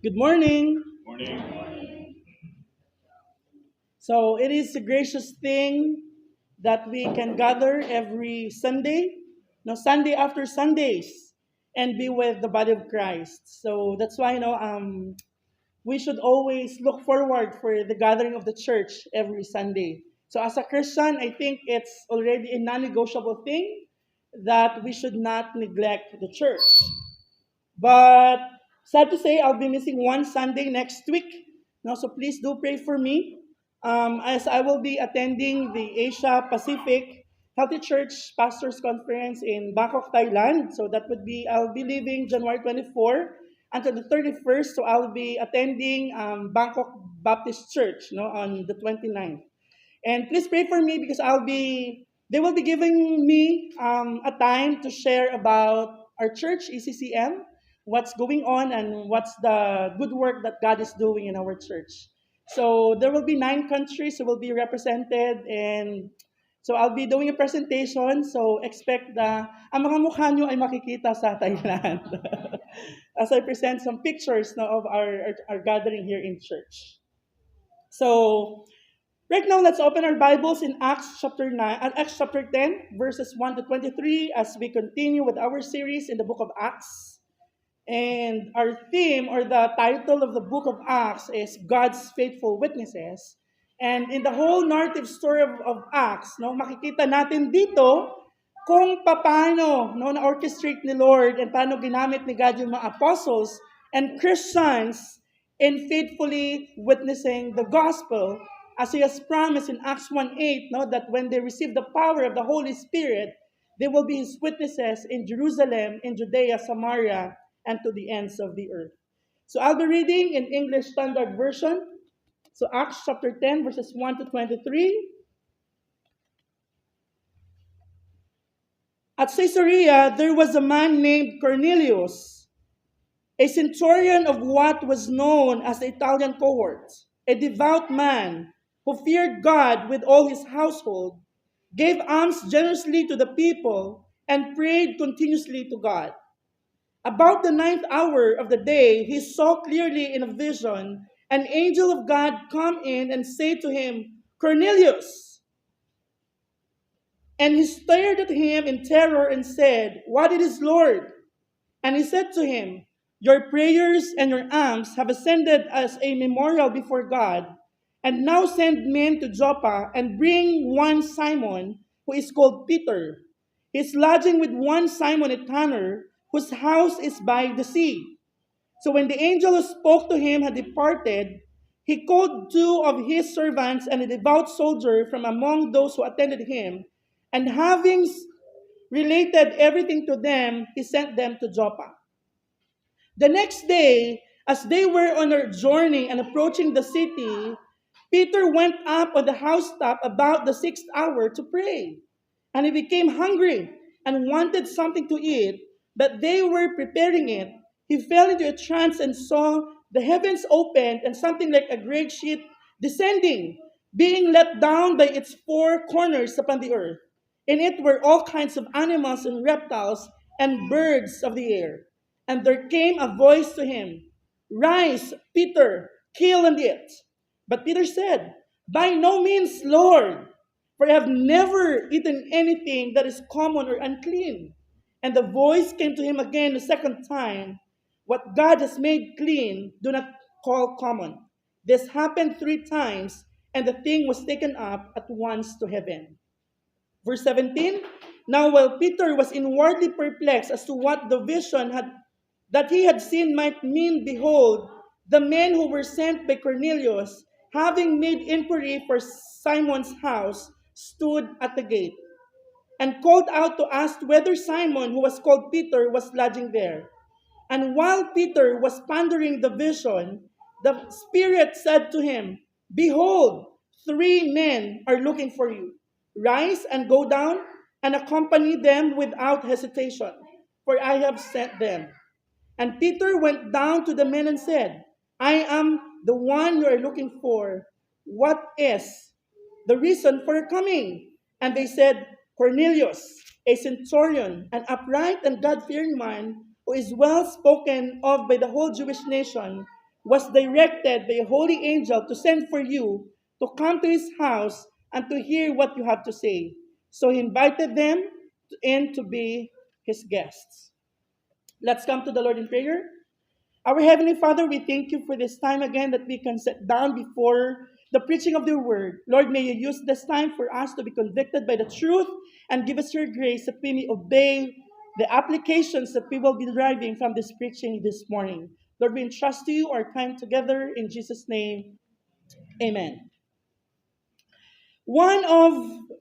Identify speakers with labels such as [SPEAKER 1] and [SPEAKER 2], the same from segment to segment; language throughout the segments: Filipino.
[SPEAKER 1] Good morning.
[SPEAKER 2] Morning.
[SPEAKER 1] So it is a gracious thing that we can gather every Sunday, no Sunday after Sundays, and be with the body of Christ. So that's why we should always look forward for the gathering of the church every Sunday. So as a Christian, I think it's already a non-negotiable thing that we should not neglect the church. But sad to say, I'll be missing one Sunday next week. No, so please do pray for me, as I will be attending the Asia Pacific Healthy Church Pastors Conference in Bangkok, Thailand. So that would be, I'll be leaving January 24 until the 31st. So I'll be attending Bangkok Baptist Church, no, on the 29th. And please pray for me because they will be giving me a time to share about our church, ECCM, what's going on and what's the good work that God is doing in our church. So there will be 9 countries who will be represented, and so I'll be doing a presentation. So expect ang mga mukha nyo ay makikita sa Thailand as I present some pictures, no, of our gathering here in church. So right now, let's open our Bibles in Acts chapter 10, verses 1 to 23, as we continue with our series in the book of Acts. And our theme, or the title of the book of Acts, is God's Faithful Witnesses. And in the whole narrative story of Acts, no, makikita natin dito kung paano, no, na-orchestrate ni Lord and paano ginamit ni God yung mga apostles and Christians in faithfully witnessing the gospel, as He has promised in Acts 1:8, no, that when they receive the power of the Holy Spirit, they will be His witnesses in Jerusalem, in Judea, Samaria, and to the ends of the earth. So I'll be reading in English Standard Version. So Acts chapter 10, verses 1 to 23. At Caesarea, there was a man named Cornelius, a centurion of what was known as the Italian cohort, a devout man who feared God with all his household, gave alms generously to the people, and prayed continuously to God. About the 9th hour of the day, he saw clearly in a vision an angel of God come in and say to him, Cornelius. And he stared at him in terror and said, What it is, Lord? And he said to him, Your prayers and your alms have ascended as a memorial before God. And now send men to Joppa and bring one Simon, who is called Peter. He is lodging with one Simon a tanner, whose house is by the sea. So when the angel who spoke to him had departed, he called 2 of his servants and a devout soldier from among those who attended him, and having related everything to them, he sent them to Joppa. The next day, as they were on their journey and approaching the city, Peter went up on the housetop about the 6th hour to pray. And he became hungry and wanted something to eat, but they were preparing it. He fell into a trance and saw the heavens opened and something like a great sheet descending, being let down by its 4 corners upon the earth. In it were all kinds of animals and reptiles and birds of the air. And there came a voice to him, Rise, Peter, kill and eat. But Peter said, By no means, Lord, for I have never eaten anything that is common or unclean. And the voice came to him again the second time, What God has made clean, do not call common. This happened 3 times, and the thing was taken up at once to heaven. Verse 17, Now while Peter was inwardly perplexed as to what the vision that he had seen might mean, behold, the men who were sent by Cornelius, having made inquiry for Simon's house, stood at the gate, and called out to ask whether Simon, who was called Peter, was lodging there. And while Peter was pondering the vision, the Spirit said to him, Behold, 3 men are looking for you. Rise and go down and accompany them without hesitation, for I have sent them. And Peter went down to the men and said, I am the one you are looking for. What is the reason for your coming? And they said, Cornelius, a centurion, an upright and God-fearing man, who is well spoken of by the whole Jewish nation, was directed by a holy angel to send for you to come to his house and to hear what you have to say. So he invited them in to be his guests. Let's come to the Lord in prayer. Our Heavenly Father, we thank you for this time again that we can sit down before the preaching of your word. Lord, may you use this time for us to be convicted by the truth and give us your grace that we may obey the applications that we will be deriving from this preaching this morning. Lord, we entrust to you our time together in Jesus' name. Amen. One of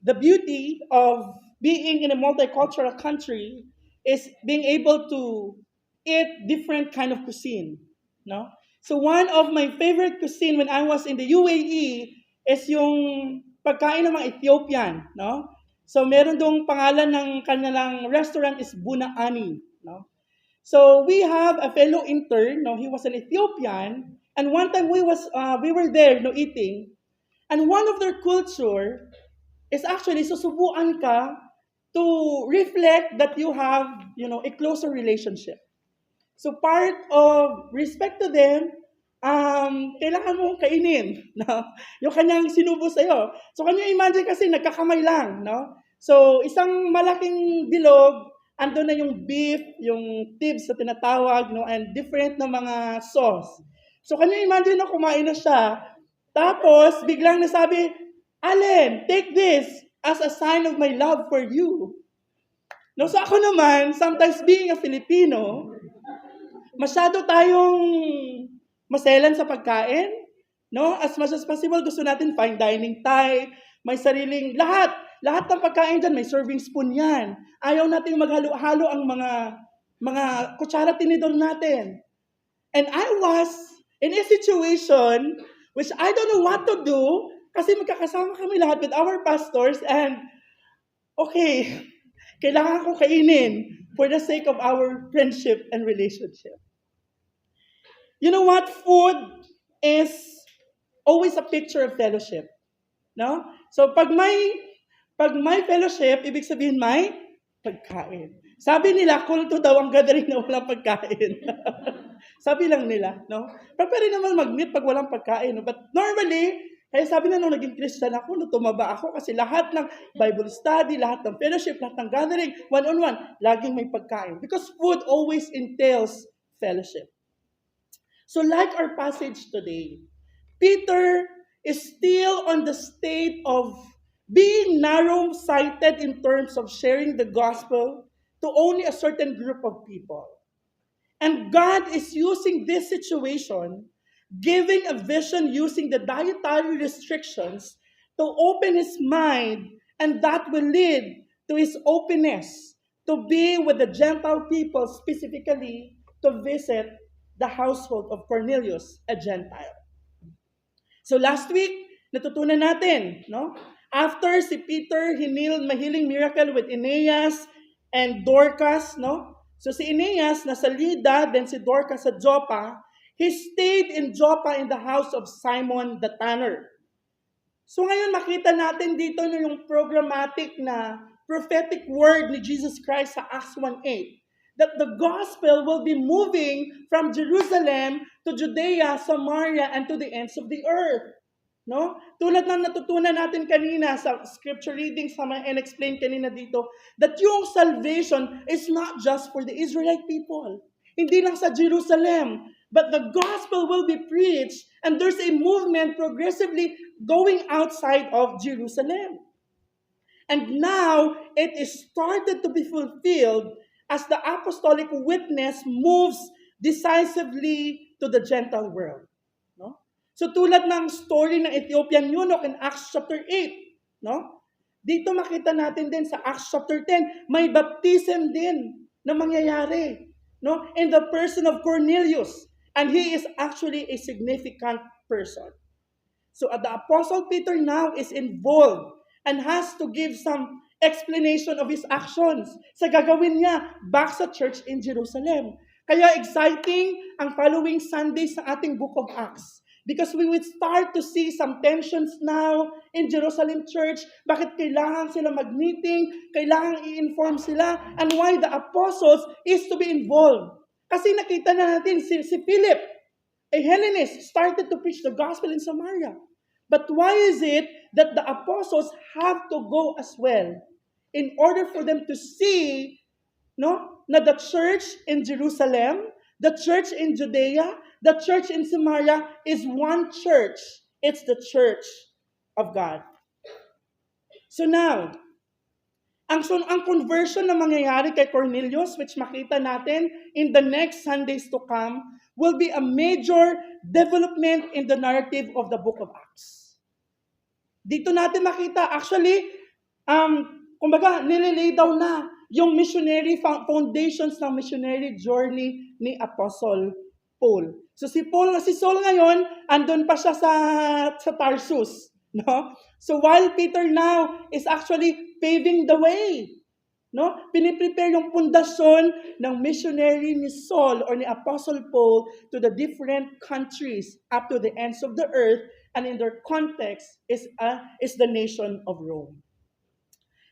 [SPEAKER 1] the beauty of being in a multicultural country is being able to eat different kind of cuisine, no? So one of my favorite cuisine when I was in the UAE is yung pagkain ng mga Ethiopian, no? So meron dong pangalan ng kanilang restaurant is Bunaani, no? So we have a fellow intern, no? He was an Ethiopian, and one time we were there, no, eating. And one of their culture is actually susubuan ka to reflect that you have, a closer relationship. So part of respect to them, kailangan mong kainin, no? Yung kanyang sinubo sa'yo. So kanya imagine kasi nagkakamay lang, no? So isang malaking bilog, ando na yung beef, yung tips na tinatawag, no? And different na mga sauce. So kanya imagine na kumain na siya, tapos, biglang nasabi, Allen, take this as a sign of my love for you. No, so ako naman, sometimes being a Filipino, masyado tayong maselan sa pagkain. No? As much as possible, gusto natin fine dining tayo, may sariling, lahat ng pagkain dyan, may serving spoon yan. Ayaw natin maghalo-halo ang mga kutsara tinidor natin. And I was in a situation which I don't know what to do kasi magkakasama kami lahat with our pastors and okay, kailangan ko kainin for the sake of our friendship and relationship. You know what? Food is always a picture of fellowship. No? So pag may fellowship, ibig sabihin may pagkain. Sabi nila, kulto daw ang gathering na walang pagkain. Sabi lang nila, no? Pero pwede naman mag-meet pag walang pagkain. No? But normally, kaya sabi na nung naging Christian ako, no, tumaba ako kasi lahat ng Bible study, lahat ng fellowship, lahat ng gathering, one-on-one, laging may pagkain. Because food always entails fellowship. So like our passage today, Peter is still on the state of being narrow-sighted in terms of sharing the gospel to only a certain group of people. And God is using this situation, giving a vision using the dietary restrictions to open his mind, and that will lead to his openness to be with the Gentile people, specifically to visit the household of Cornelius, a Gentile. So last week, natutunan natin, no? After si Peter hiniled mahiling miracle with Aeneas and Dorcas, no? So si Aeneas nasa Lydda, then si Dorcas sa Joppa. He stayed in Joppa in the house of Simon the tanner. So ngayon makita natin dito na yung programmatic na prophetic word ni Jesus Christ sa Acts 1:8 that the gospel will be moving from Jerusalem to Judea, Samaria, and to the ends of the earth. No? Tulad ng natutunan natin kanina sa scripture readings and explain kanina dito, that yung salvation is not just for the Israelite people. Hindi lang sa Jerusalem, but the gospel will be preached and there's a movement progressively going outside of Jerusalem. And now it is started to be fulfilled as the apostolic witness moves decisively to the Gentile world. No? So tulad ng story ng Ethiopian eunuch in Acts chapter 8, no? Dito makita natin din sa Acts chapter 10, may baptism din na mangyayari, no? In the person of Cornelius, and he is actually a significant person. So the Apostle Peter now is involved and has to give some explanation of his actions sa gagawin niya back sa church in Jerusalem. Kaya exciting ang following Sundays sa ating book of Acts. Because we would start to see some tensions now in Jerusalem church. Bakit kailangan sila mag-meeting? Kailangan i-inform sila? And why the apostles is to be involved? Kasi nakita na natin si Philip. a Hellenist, started to preach the gospel in Samaria. But why is it that the apostles have to go as well in order for them to see, no, na the church in Jerusalem, the church in Judea, the church in Samaria is one church. It's the church of God. So now, ang conversion na mangyayari kay Cornelius, which makita natin in the next Sundays to come, will be a major development in the narrative of the book of Acts. Dito natin makita, actually, kumbaga, nililay daw na yung missionary foundations ng missionary journey ni Apostle Paul. So si Saul ngayon, andun pa siya sa Tarsus. No? So while Peter now is actually paving the way, no? Piniprepare yung pundasyon ng missionary ni Saul or ni Apostle Paul to the different countries up to the ends of the earth, and in their context is the nation of Rome.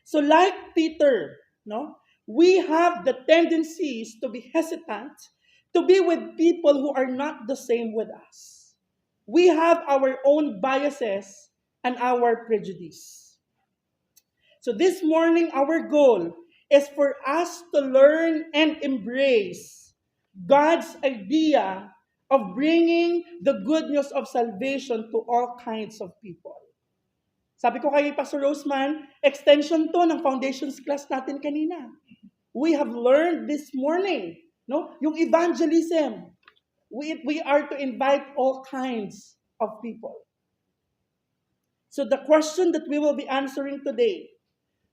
[SPEAKER 1] So like Peter, no? We have the tendencies to be hesitant to be with people who are not the same with us. We have our own biases and our prejudice. So this morning, our goal is for us to learn and embrace God's idea of bringing the good news of salvation to all kinds of people. Sabi ko kay Pastor Roseman, extension to ng foundations class natin kanina. We have learned this morning, no? Yung evangelism. We are to invite all kinds of people. So the question that we will be answering today,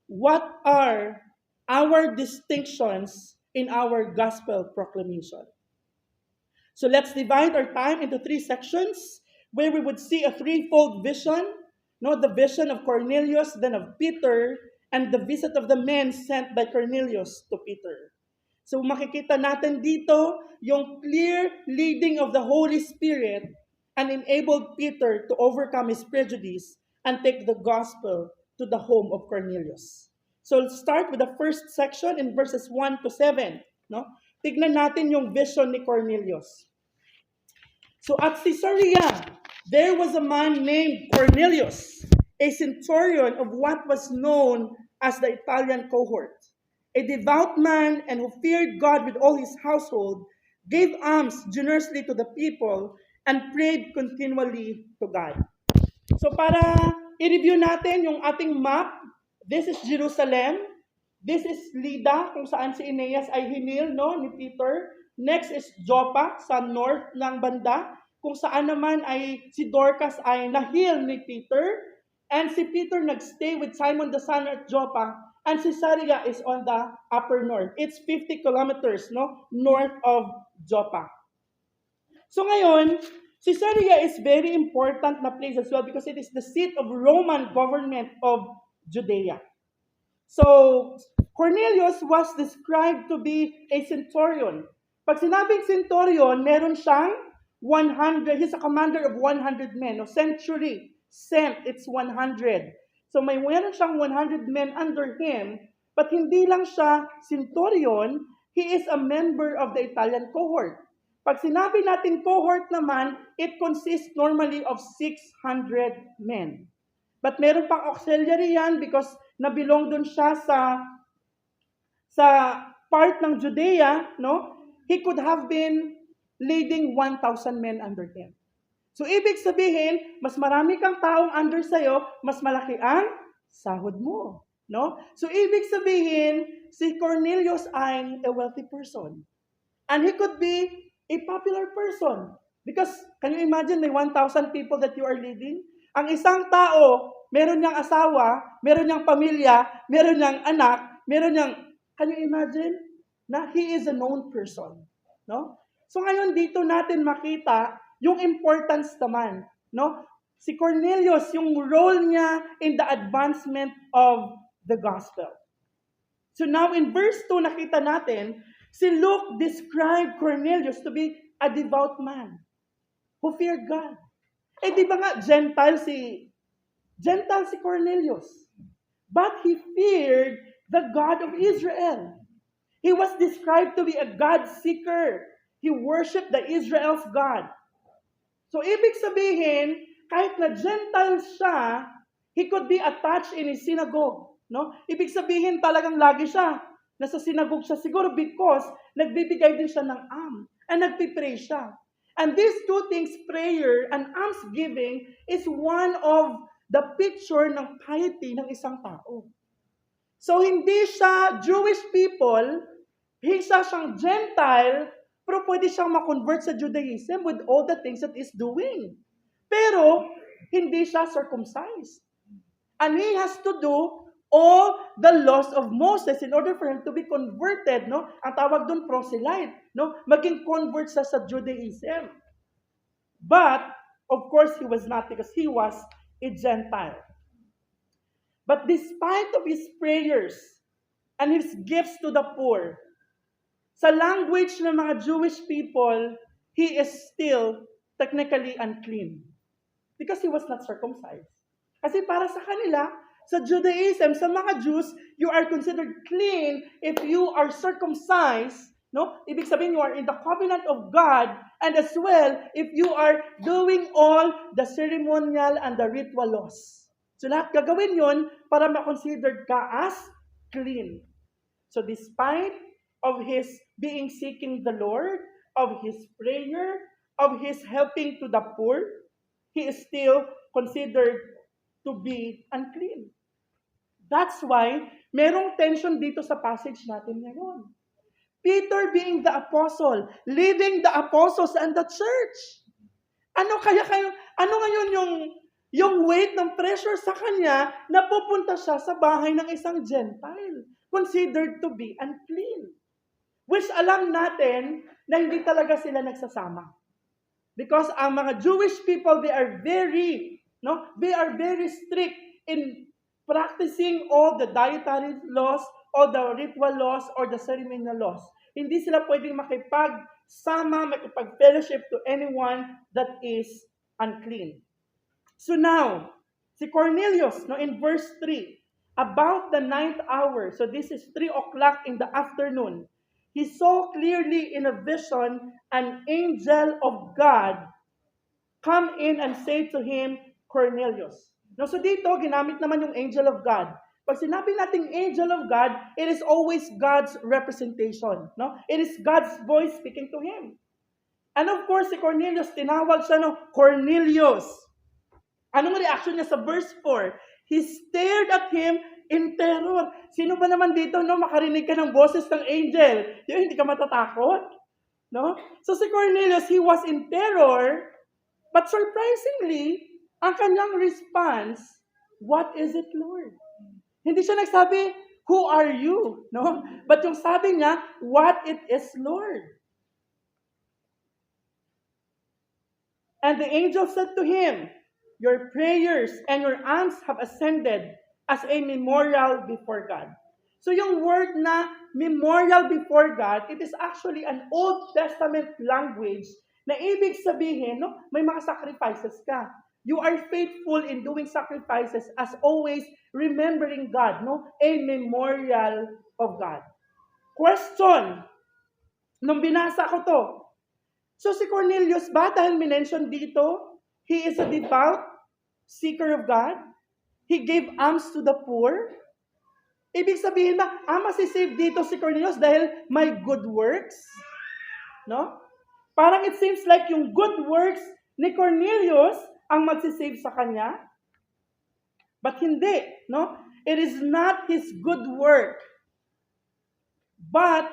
[SPEAKER 1] what are our distinctions in our gospel proclamation? So let's divide our time into 3 sections where we would see a threefold vision. No, the vision of Cornelius, then of Peter, and the visit of the men sent by Cornelius to Peter. So makikita natin dito yung clear leading of the Holy Spirit and enabled Peter to overcome his prejudice and take the gospel to the home of Cornelius. So let's start with the first section in verses 1 to 7. No? Tignan natin yung vision ni Cornelius. So at Caesarea, there was a man named Cornelius, a centurion of what was known as the Italian cohort, a devout man and who feared God with all his household, gave alms generously to the people, and prayed continually to God. So para i-review natin yung ating map, this is Jerusalem, this is Lydda, kung saan si Aeneas ay hinil, no, ni Peter. Next is Joppa, sa north ng banda, kung saan naman ay si Dorcas ay nahil ni Peter, and si Peter nagstay with Simon the son at Joppa, and Caesarea is on the upper north. It's 50 kilometers, no, north of Joppa. So ngayon, Caesarea is very important na place as well because it is the seat of Roman government of Judea. So, Cornelius was described to be a centurion. Pag sinabing centurion, meron siyang 100, he's a commander of 100 men. No? Century, cent, it's 100. So may meron siyang 100 men under him, but hindi lang siya centurion, he is a member of the Italian cohort. Pag sinabi natin cohort naman, it consists normally of 600 men. But meron pang auxiliary yan because nabilong dun siya sa part ng Judea, no? He could have been leading 1,000 men under him. So ibig sabihin, mas marami kang taong under sa'yo, mas malaki ang sahod mo. No? So ibig sabihin, si Cornelius ay a wealthy person. And he could be a popular person. Because, can you imagine, may 1,000 people that you are leading? Ang isang tao, meron niyang asawa, meron niyang pamilya, meron niyang anak, meron niyang, can you imagine? Na he is a known person. No? So ngayon dito natin makita yung importance naman. No? Si Cornelius, yung role niya in the advancement of the gospel. So now in verse 2, nakita natin, si Luke described Cornelius to be a devout man who feared God. Eh di ba nga, Gentile si Cornelius. But he feared the God of Israel. He was described to be a God seeker. He worshiped the Israel's God. So, ibig sabihin, kahit na Gentile siya, he could be attached in his synagogue. No? Ibig sabihin, talagang lagi siya. Nasa synagogue siya siguro because nagbibigay din siya ng and nagpipray siya. And these two things, prayer and almsgiving, is one of the picture ng piety ng isang tao. So, hindi siya Jewish people, isa siyang Gentile, pero pwede siyang makonvert sa Judaism with all the things that he's doing. Pero, hindi siya circumcised. And he has to do all the laws of Moses in order for him to be converted, no? Ang tawag doon proselyte, no? Maging convert sa Judaism. But, of course, he was not because he was a Gentile. But despite of his prayers and his gifts to the poor, sa language ng mga Jewish people, he is still technically unclean because he was not circumcised. Kasi para sa kanila, sa Judaism, sa mga Jews, you are considered clean if you are circumcised. No? Ibig sabihin, you are in the covenant of God, and as well, if you are doing all the ceremonial and the ritual laws. So lahat gagawin yon para ma-considered ka as clean. So despite of his being seeking the Lord, of his prayer, of his helping to the poor, he is still considered to be unclean. That's why merong tension dito sa passage natin ngayon. Peter being the apostle, leading the apostles and the church. Ano ngayon yung weight ng pressure sa kanya na pupunta siya sa bahay ng isang Gentile, considered to be unclean. Which alam natin na hindi talaga sila nagsasama. Because ang mga Jewish people, they are very strict in practicing all the dietary laws, or the ritual laws, or the ceremonial laws. Hindi sila pwedeng makipag-fellowship to anyone that is unclean. So now, si Cornelius, in verse 3, about the 9th hour, so this is 3 o'clock in the afternoon, he saw clearly in a vision an angel of God come in and say to him, Cornelius. No, so dito, ginamit naman yung angel of God. Pag sinabi nating angel of God, it is always God's representation. No? It is God's voice speaking to him. And of course, si Cornelius, tinawag siya, Cornelius. Anong reaction niya sa verse 4? He stared at him in terror. Sino ba naman dito, makarinig ka ng boses ng angel? Hindi ka matatakot? No? So si Cornelius, he was in terror, but surprisingly, ang kanyang response, what is it, Lord? Hindi siya nagsabi, who are you? No? But yung sabi niya, what it is, Lord? And the angel said to him, your prayers and your alms have ascended as a memorial before God. So yung word na memorial before God, it is actually an Old Testament language na ibig sabihin, may mga sacrifices ka. You are faithful in doing sacrifices as always remembering God, a memorial of God. Question, nung binasa ko to, so si Cornelius ba, dahil minention dito, he is a devout seeker of God? He gave alms to the poor? Ibig sabihin ba, masisave dito si Cornelius dahil may good works? No? Parang it seems like yung good works ni Cornelius ang magsisave sa kanya. But hindi, no? It is not his good work. But,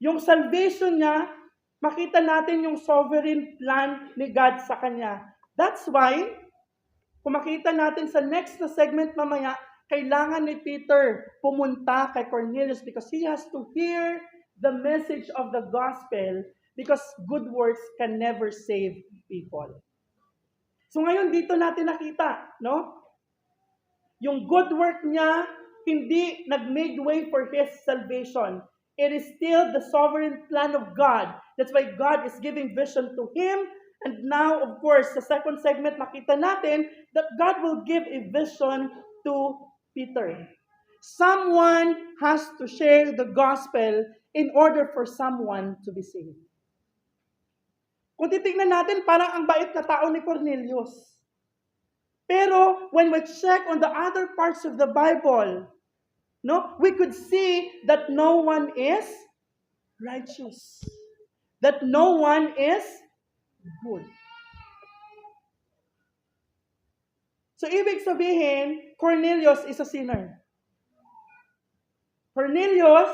[SPEAKER 1] yung salvation niya, makita natin yung sovereign plan ni God sa kanya. That's why, kung makita natin sa next na segment mamaya, kailangan ni Peter pumunta kay Cornelius because he has to hear the message of the gospel because good works can never save people. So ngayon dito natin nakita, yung good work niya hindi nag-made way for his salvation. It is still the sovereign plan of God. That's why God is giving vision to him. And now, of course, sa second segment, makita natin that God will give a vision to Peter. Someone has to share the gospel in order for someone to be saved. Kung titignan natin, parang ang bait na tao ni Cornelius. Pero when we check on the other parts of the Bible, no, we could see that no one is righteous. That no one is good. So, ibig sabihin, Cornelius is a sinner. Cornelius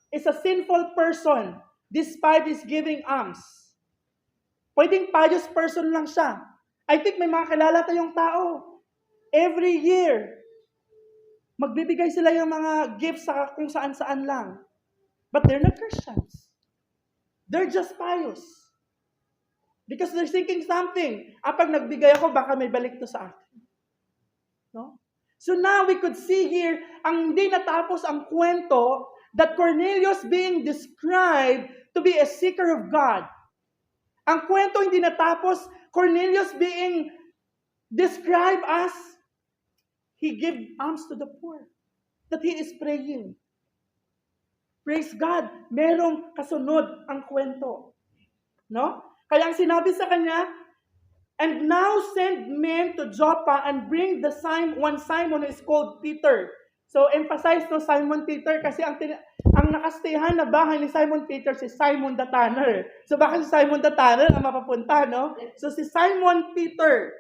[SPEAKER 1] is a sinful person despite his giving alms. Pwedeng pious person lang siya. I think may mga kilala tayong tao. Every year, magbibigay sila yung mga gifts sa kung saan-saan lang. But they're not Christians. They're just pious. Because they're thinking something. Pag nagbigay ako, baka may balik to sa akin. No? So now we could see here, ang hindi natapos ang kwento that Cornelius being described to be a seeker of God. Ang kwento hindi natapos, Cornelius being described as he gave alms to the poor. That he is praying. Praise God, merong kasunod ang kwento. No? Kaya ang sinabi sa kanya, and now send men to Joppa and bring the one Simon who is called Peter. So emphasize no Simon Peter kasi ang nakastayan na bahay ni Simon Peter si Simon the Tanner. So baka si Simon the Tanner ang mapapunta, no? So si Simon Peter,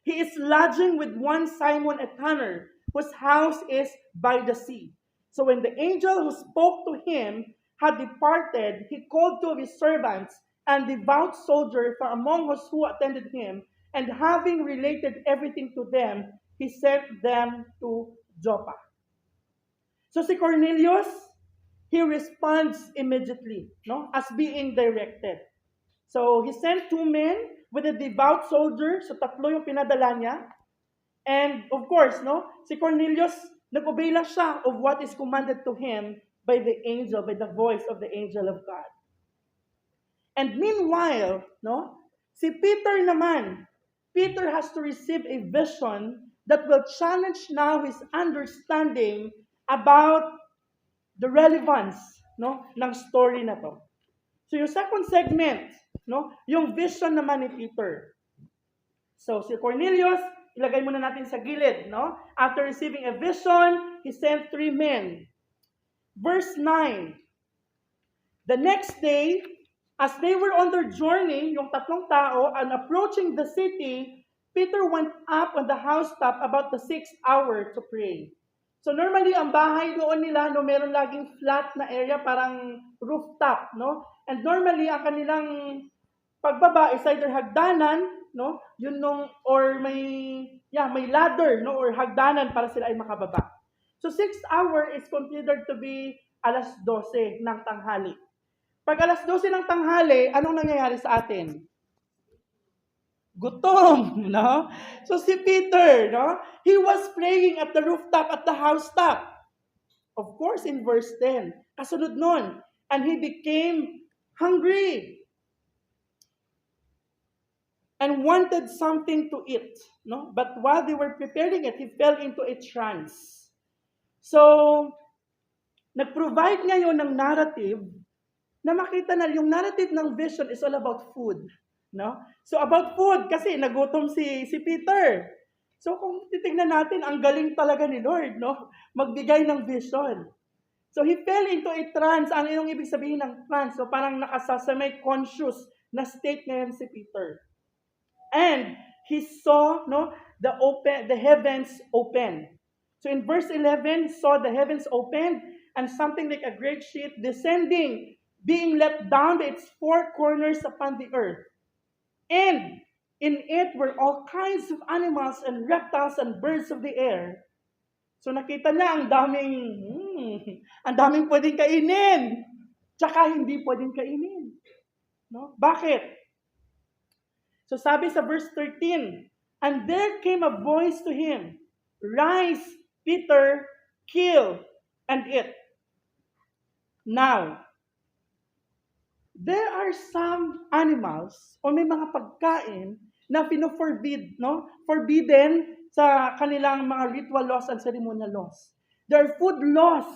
[SPEAKER 1] he is lodging with one Simon a tanner, whose house is by the sea. So when the angel who spoke to him had departed, he called two of his servants and devout soldier from among us who attended him, and having related everything to them, he sent them to Joppa. So si Cornelius, he responds immediately, no, as being directed. So he sent two men with a devout soldier, so tatlo yung pinadala niya. And of course, no, si Cornelius, nag-obey lang siya of what is commanded to him by the angel, by the voice of the angel of God. And meanwhile, no, si Peter naman, Peter has to receive a vision that will challenge now his understanding about the relevance, no, ng story na to. So yung second segment, no, yung vision naman ni Peter. So si Cornelius, ilagay muna natin sa gilid, no? After receiving a vision, he sent 3 men. Verse 9. The next day, as they were on their journey, yung tatlong tao, and approaching the city, Peter went up on the housetop about the 6th hour to pray. So normally, ang bahay doon nila, no, meron laging flat na area, parang rooftop, no? And normally, ang kanilang pagbaba is either hagdanan, no? Yun nung, or may ladder, no? Or hagdanan para sila ay makababa. So 6th hour is considered to be 12:00 ng tanghali. Pag 12:00 ng tanghali, anong nangyayari sa atin? Gutom, no? So si Peter, no? He was praying at the rooftop, at the housetop. Of course, in verse 10, kasunod nun, and he became hungry and wanted something to eat, no? But while they were preparing it, he fell into a trance. So, nag-provide ngayon ng narrative na makita na yung narrative ng vision is all about food, no? So about food kasi nagutom si Peter. So kung titingnan natin, ang galing talaga ni Lord, no? Magbigay ng vision. So he fell into a trance. Ano yung ibig sabihin ng trance? So parang nakasasa may conscious na state ngayon si Peter. And he saw, no, the heavens open. So in verse 11, he saw the heavens opened and something like a great sheet descending, being let down by its 4 corners upon the earth. And in it were all kinds of animals and reptiles and birds of the air. So nakita niya ang daming pwedeng kainin. Tsaka hindi pwedeng kainin. No? Bakit? So sabi sa verse 13, and there came a voice to him, rise, Peter, kill and eat. Now, there are some animals o may mga pagkain na pino-forbid, no? Forbidden sa kanilang mga ritual laws and ceremonial laws. There are food laws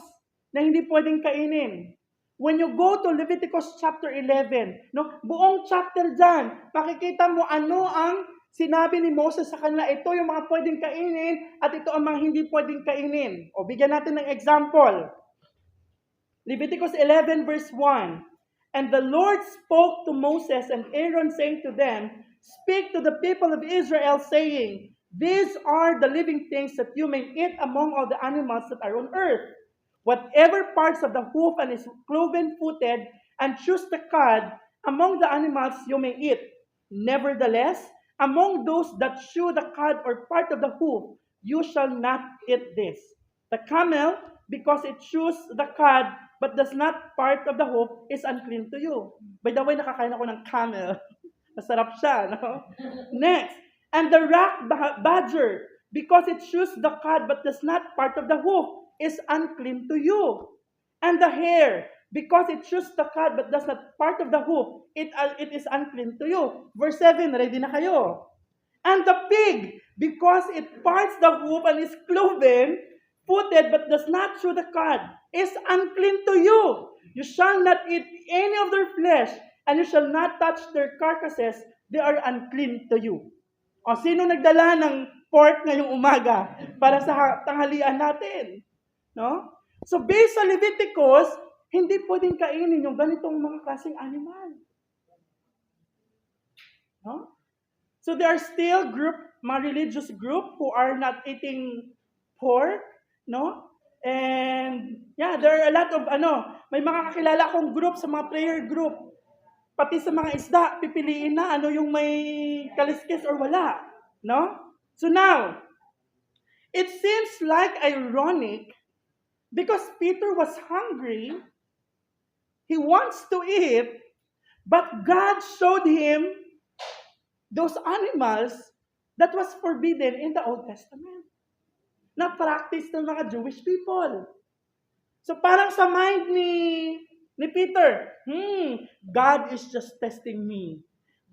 [SPEAKER 1] na hindi pwedeng kainin. When you go to Leviticus chapter 11, no, buong chapter dyan, makikita mo ano ang sinabi ni Moses sa kanila. Ito yung mga pwedeng kainin at ito ang mga hindi pwedeng kainin. O, bigyan natin ng example. Leviticus 11 verse 1. And the Lord spoke to Moses and Aaron, saying to them, Speak to the people of Israel, saying, These are the living things that you may eat among all the animals that are on earth. Whatever parts of the hoof and is cloven-footed, and choose the cud, among the animals you may eat. Nevertheless, among those that chew the cud or part of the hoof, you shall not eat this. The camel, because it chews the cud, but does not part of the hoof, is unclean to you. By the way, nakakain ako ng camel. Masarap siya, no? Next, and the rock badger, because it chews the cud, but does not part of the hoof, is unclean to you. And the hare, because it chews the cud but does not part of the hoof, it is unclean to you. Verse 7, ready na kayo. And the pig, because it parts the hoof and is cloven-footed but does not chew the cud, is unclean to you. You shall not eat any of their flesh, and you shall not touch their carcasses. They are unclean to you. O, sino nagdala ng pork ngayong umaga para sa tanghalian natin? No? So based sa Leviticus, hindi pwedeng kainin yung ganitong mga klaseng animal. No? So there are still mga religious group who are not eating pork, no? And yeah, there are a lot of may mga kakilala akong group sa mga prayer group. Pati sa mga isda, pipiliin na yung may kaliskis or wala, no? So now, it seems like ironic because Peter was hungry, he wants to eat, but God showed him those animals that was forbidden in the Old Testament. Na practice ng mga Jewish people. So parang sa mind ni Peter, God is just testing me.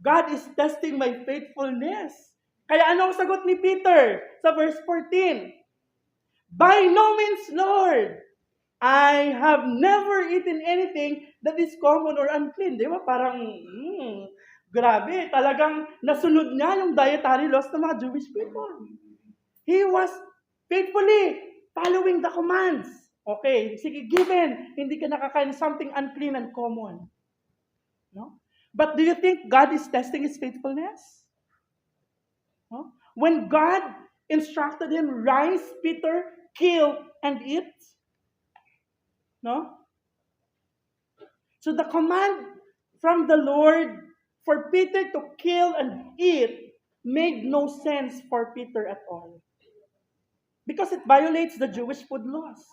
[SPEAKER 1] God is testing my faithfulness. Kaya ano ang sagot ni Peter sa verse 14? By no means, Lord. I have never eaten anything that is common or unclean. Di ba? Parang, grabe. Talagang nasunod niya yung dietary laws ng mga Jewish people. He was faithfully following the commands. Okay, sige, given, hindi ka nakakain something unclean and common. No? But do you think God is testing his faithfulness? No? When God instructed him, rise, Peter, kill, and eat. No? So the command from the Lord for Peter to kill and eat made no sense for Peter at all. Because it violates the Jewish food laws.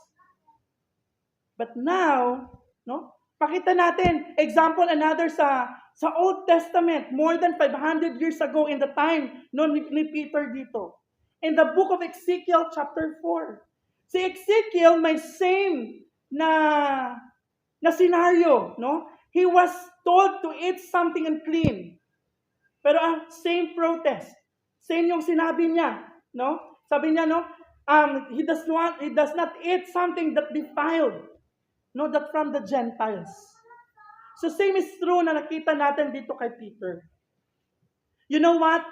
[SPEAKER 1] But now, no? Pakita natin, example another sa Old Testament, more than 500 years ago in the time ni Peter dito. In the book of Ezekiel chapter 4. Si Ezekiel may same na scenario, no? He was told to eat something unclean. Pero same protest. Same yung sinabi niya, no? Sabi niya, no? He does not eat something that defiled. No, that from the Gentiles. So same is true na nakita natin dito kay Peter. You know what?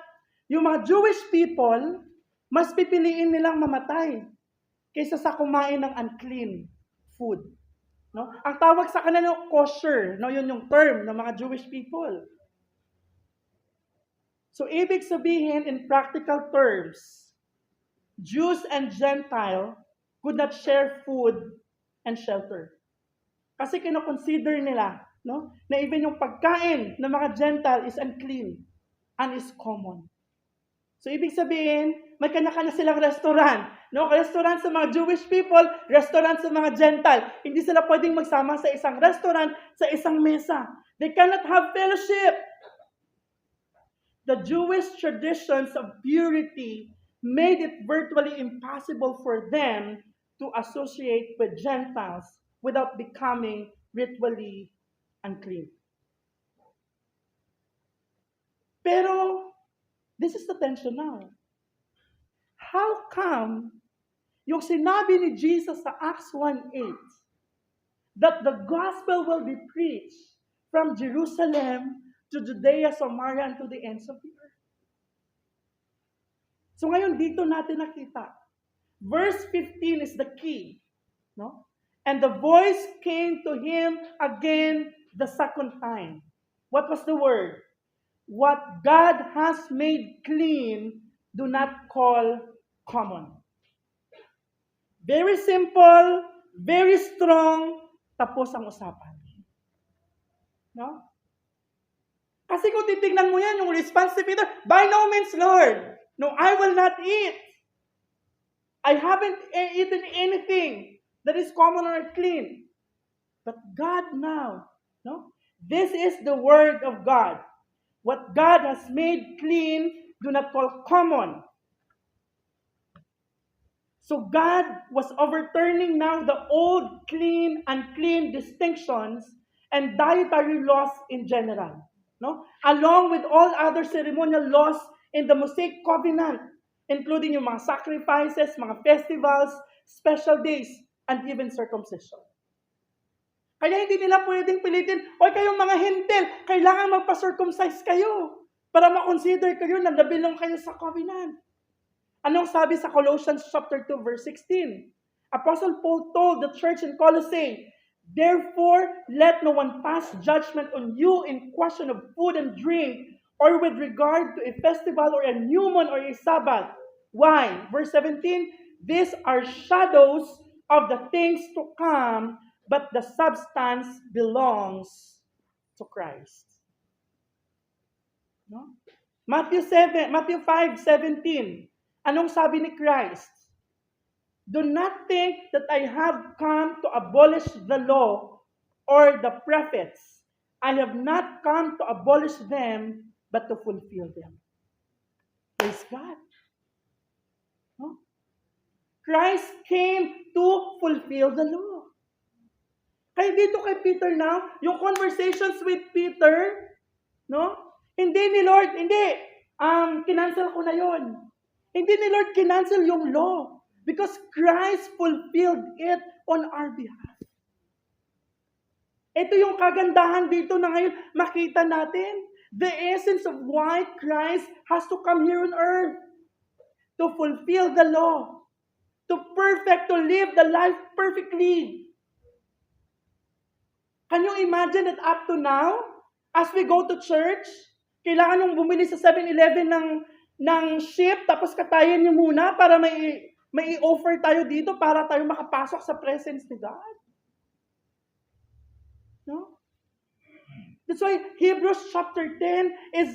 [SPEAKER 1] Yung mga Jewish people, mas pipiliin nilang mamatay kaysa sa kumain ng unclean food. No? Ang tawag sa kanila kosher, no, yun yung term ng mga Jewish people. So ibig sabihin in practical terms, Jews and Gentile could not share food and shelter. Kasi kino-consider nila, no, na even yung pagkain ng mga Gentile is unclean and is common. So ibig sabihin, may kanya-kanya silang restaurant. No? Restaurant sa mga Jewish people, restaurant sa mga Gentile. Hindi sila pwedeng magsama sa isang restaurant, sa isang mesa. They cannot have fellowship. The Jewish traditions of purity made it virtually impossible for them to associate with Gentiles without becoming ritually unclean. Pero, this is the tension now. How come yung sinabi ni Jesus sa Acts 1:8 that the gospel will be preached from Jerusalem to Judea, Samaria, and to the ends of the earth. So ngayon, dito natin nakita. Verse 15 is the key. No? And the voice came to him again the second time. What was the word? What God has made clean, do not call common. Very simple, very strong, tapos ang usapan. No? Kasi kung titignan mo yan, yung response ni Peter, by no means, Lord. No, I will not eat. I haven't eaten anything that is common or clean. But God now, no? This is the word of God. What God has made clean, do not call common. So God was overturning now the old clean and unclean distinctions and dietary laws in general. No? Along with all other ceremonial laws in the Mosaic covenant, including yung mga sacrifices, mga festivals, special days, and even circumcision. Kaya hindi nila pwedeng pilitin, o kayong mga hintil, kailangan magpa-circumcise kayo para ma-consider kayo na nabilong kayo sa covenant. Anong sabi sa Colossians chapter 2, verse 16? Apostle Paul told the church in Colossae, therefore, let no one pass judgment on you in question of food and drink, or with regard to a festival or a new moon or a Sabbath. Why? Verse 17, these are shadows of the things to come, but the substance belongs to Christ. No? Matthew 5:17. Anong sabi ni Christ? Do not think that I have come to abolish the law or the prophets. I have not come to abolish them, but to fulfill them. Praise God. No? Christ came to fulfill the law. Kaya dito kay Peter now, yung conversations with Peter, no? Hindi ni Lord, kinancel ko na yon. Hindi ni Lord kinancel yung law because Christ fulfilled it on our behalf. Ito yung kagandahan dito na ngayon makita natin. The essence of why Christ has to come here on earth. To fulfill the law. To live the life perfectly. Can you imagine that up to now, as we go to church, kailangan nung bumili sa 7-Eleven ng ship, tapos katayin niyo muna para may i-offer tayo dito para tayo makapasok sa presence ni God. No? That's why Hebrews chapter 10 is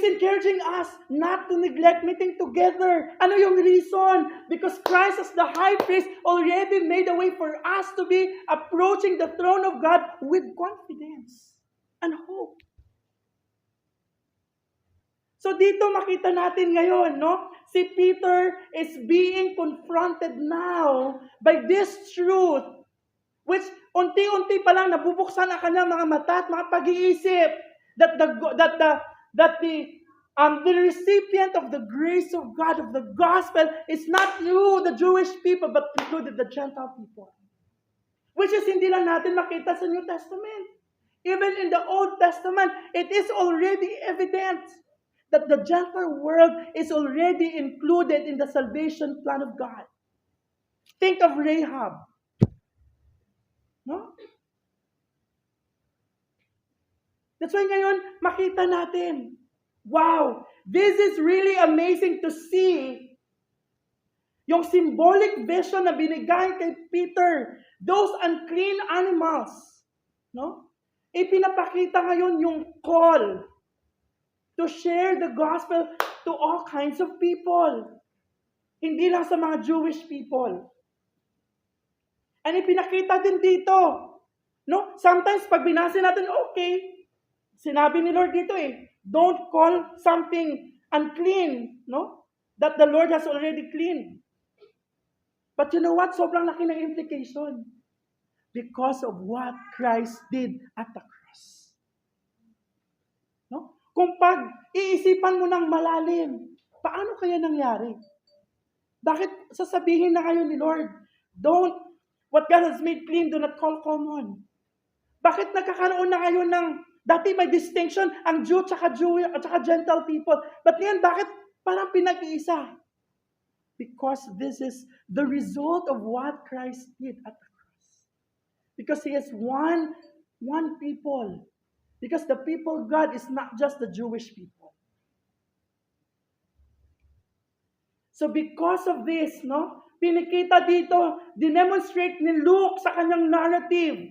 [SPEAKER 1] encouraging us not to neglect meeting together. Ano yung reason? Because Christ as the high priest already made a way for us to be approaching the throne of God with confidence and hope. So dito makita natin ngayon, no? Si Peter is being confronted now by this truth, which unti-unti pa lang nabubuksan ang kanyang mga mata at mga pag-iisip that the recipient of the grace of God, of the gospel, is not you, the Jewish people, but included the Gentile people. Which is hindi lang natin makita sa New Testament. Even in the Old Testament, it is already evident that the Gentile world is already included in the salvation plan of God. Think of Rahab. No? That's why ngayon, makita natin, wow, this is really amazing to see yung symbolic vision na binigay kay Peter, those unclean animals, no? Ipinapakita ngayon yung call to share the gospel to all kinds of people. Hindi lang sa mga Jewish people. And ipinakita din dito, no? Sometimes pag binasa natin, okay, sinabi ni Lord dito don't call something unclean, no? That the Lord has already cleaned. But you know what? Sobrang laki ng implication. Because of what Christ did at the cross. No? Kung pag-iisipan mo ng malalim, paano kaya nangyari? Bakit sasabihin na kayo ni Lord, don't What God has made clean, do not call common. Bakit nagkakaroon na ngayon ng, dati may distinction, ang Jew at saka Gentile people. But ngayon, bakit parang pinag-iisa? Because this is the result of what Christ did at the cross. Because He is one people. Because the people of God is not just the Jewish people. So because of this, no, pinikita dito, dinemonstrate ni Luke sa kanyang narrative,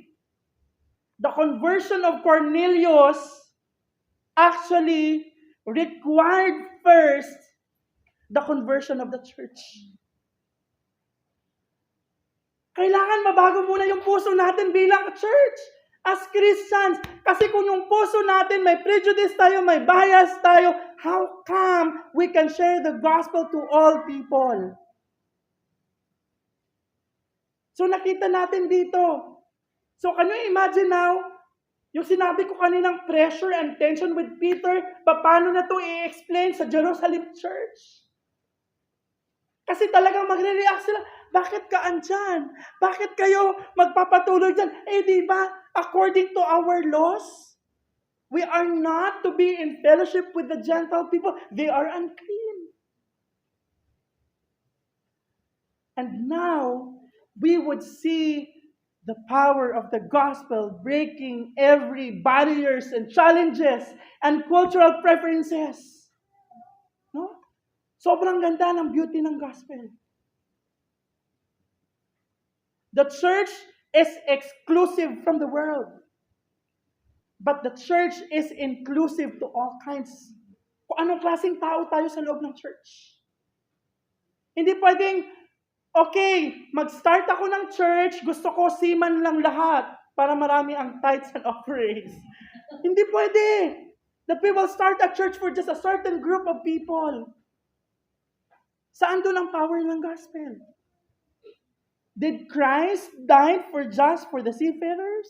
[SPEAKER 1] the conversion of Cornelius actually required first the conversion of the church. Kailangan mabago muna yung puso natin bilang church as Christians. Kasi kung yung puso natin may prejudice tayo, may bias tayo, how come we can share the gospel to all people? So nakita natin dito. So can you imagine now, yung sinabi ko kaninang pressure and tension with Peter, paano na to i-explain sa Jerusalem church? Kasi talagang magre-react sila, bakit ka andyan? Bakit kayo magpapatuloy dyan? Di ba, according to our laws, we are not to be in fellowship with the Gentile people. They are unclean. And now, we would see the power of the gospel breaking every barriers and challenges and cultural preferences. No? Sobrang ganda ng beauty ng gospel. The church is exclusive from the world. But the church is inclusive to all kinds. Kung anong klaseng tao tayo sa loob ng church. Hindi pwedeng, okay, mag-start ako ng church, gusto ko seaman lang lahat para marami ang tithes and offerings. Hindi pwede. That we will start a church for just a certain group of people. Saan doon ang power ng gospel? Did Christ die just for the seafarers?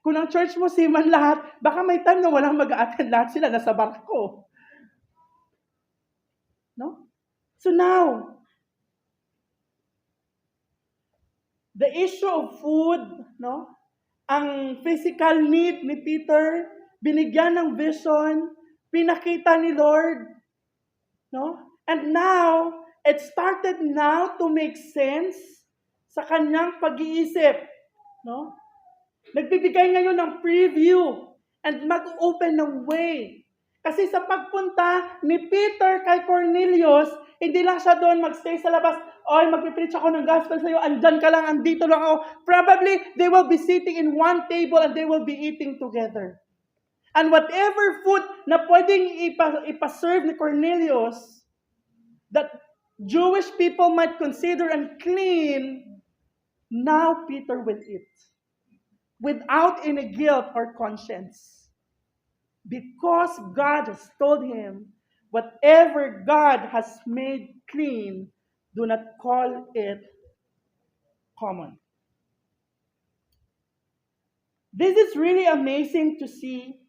[SPEAKER 1] Kung ang church mo seaman lahat, baka may time na walang mag-a-attend, lahat sila nasa barko. No? So now, the issue of food, no? Ang physical need ni Peter, binigyan ng vision, pinakita ni Lord, no? And now, it started now to make sense sa kanyang pag-iisip, no? Nagbibigay ngayon ng preview and mag-open ng way. Kasi sa pagpunta ni Peter kay Cornelius, hindi lang siya doon magstay sa labas, oy, magpipreach ako ng gospel sa'yo, andyan ka lang, andito lang ako. Probably, they will be sitting in one table and they will be eating together. And whatever food na pwedeng ipaserve ni Cornelius, that Jewish people might consider unclean, now Peter will eat. Without any guilt or conscience. Because God has told him, whatever God has made clean, do not call it common. This is really amazing to see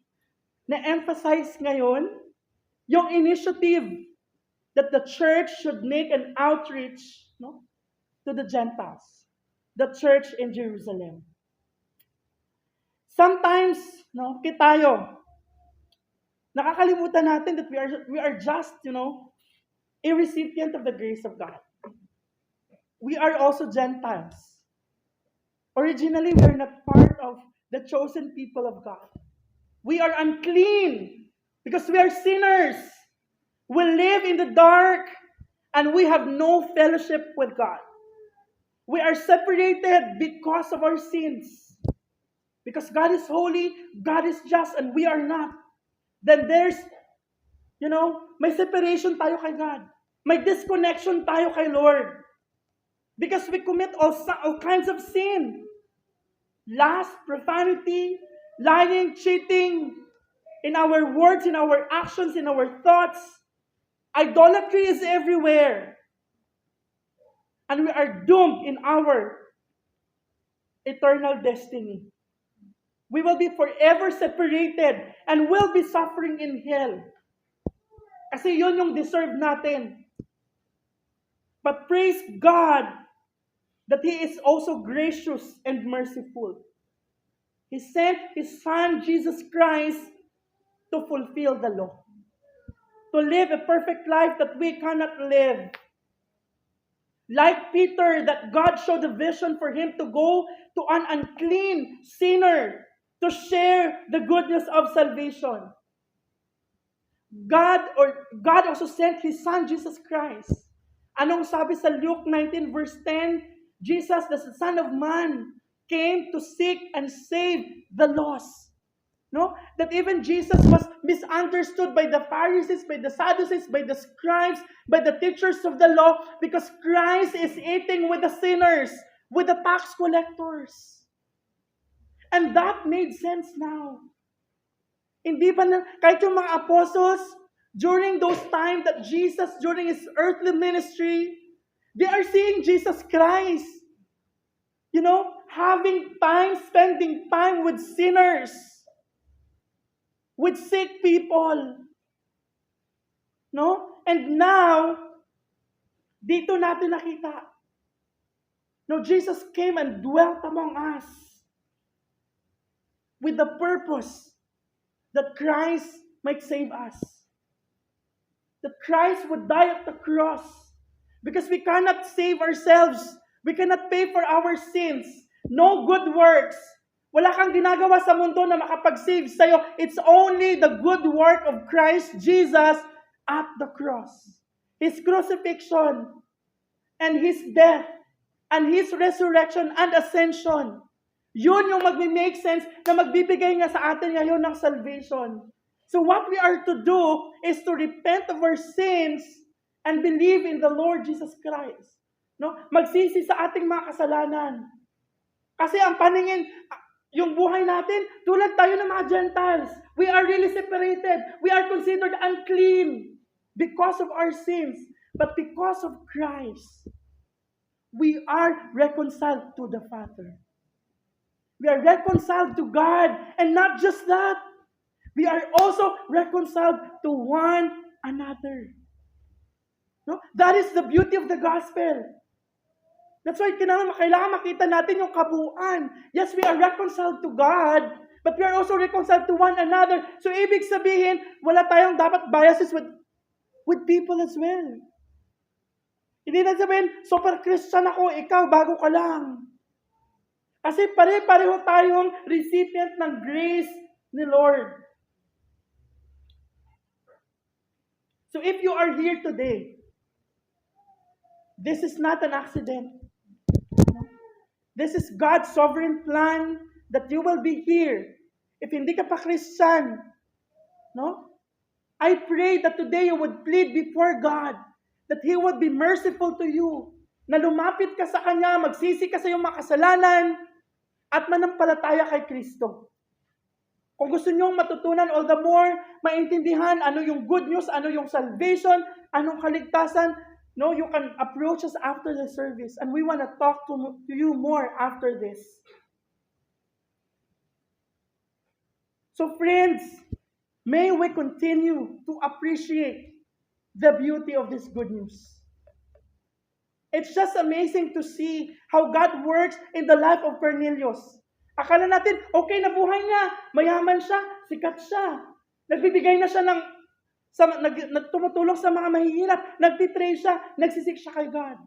[SPEAKER 1] na emphasize ngayon yung initiative that the church should make an outreach, no, to the Gentiles, the church in Jerusalem. Sometimes, no, tayo, nakakalimutan natin that we are just, a recipient of the grace of God. We are also Gentiles. Originally, we are not part of the chosen people of God. We are unclean because we are sinners. We live in the dark and we have no fellowship with God. We are separated because of our sins. Because God is holy, God is just, and we are not. Then there's, may separation tayo kay God. May disconnection tayo kay Lord. Because we commit all kinds of sin. Lust, profanity, lying, cheating, in our words, in our actions, in our thoughts. Idolatry is everywhere. And we are doomed in our eternal destiny. We will be forever separated and will be suffering in hell. Kasi yun yung deserve natin. But praise God that He is also gracious and merciful. He sent His Son, Jesus Christ, to fulfill the law, to live a perfect life that we cannot live. Like Peter, that God showed a vision for him to go to an unclean sinner to share the goodness of salvation. God also sent His Son, Jesus Christ. Anong sabi sa Luke 19 verse 10? Jesus, the Son of Man, came to seek and save the lost. No? That even Jesus was misunderstood by the Pharisees, by the Sadducees, by the scribes, by the teachers of the law, because Christ is eating with the sinners, with the tax collectors. And that made sense now. Hindi ba na, kahit yung mga apostles, during those times that Jesus, during His earthly ministry, they are seeing Jesus Christ. You know, having time, spending time with sinners, with sick people. No? And now, dito natin nakita. No, Jesus came and dwelt among us with the purpose that Christ might save us. That Christ would die at the cross. Because we cannot save ourselves. We cannot pay for our sins. No good works. Wala kang ginagawa sa mundo na makapag-save sa'yo. It's only the good work of Christ Jesus at the cross. His crucifixion and His death and His resurrection and ascension. Yun yung mag-make sense na magbibigay niya sa atin ngayon ng salvation. So what we are to do is to repent of our sins and believe in the Lord Jesus Christ. No? Magsisi sa ating mga kasalanan. Kasi ang paningin, yung buhay natin, tulad tayo ng mga Gentiles. We are really separated. We are considered unclean because of our sins. But because of Christ, we are reconciled to the Father. We are reconciled to God. And not just that, we are also reconciled to one another. No? That is the beauty of the gospel. That's why kailangan makita natin yung kabuuan. Yes, we are reconciled to God, but we are also reconciled to one another. So, ibig sabihin, wala tayong dapat biases with people as well. Hindi na sabihin, super Christian ako, ikaw, bago ka lang. Kasi pare-pareho tayong recipient ng grace ni Lord. So, if you are here today, this is not an accident. This is God's sovereign plan that you will be here. If hindi ka pa Christian, no? I pray that today you would plead before God that He would be merciful to you. Na lumapit ka sa Kanya, magsisi ka sa iyong mga kasalanan, at manampalataya kay Kristo. Kung gusto niyong matutunan all the more, maintindihan ano yung good news, ano yung salvation, anong kaligtasan, no, you can approach us after the service, and we want to talk to you more after this. So friends, may we continue to appreciate the beauty of this good news. It's just amazing to see how God works in the life of Cornelius. Akala natin, okay na buhay niya, mayaman siya, sikat siya. Nagbibigay na siya ng tumutulong sa mga mahihirap, nagtitray siya, nagsisik siya kay God.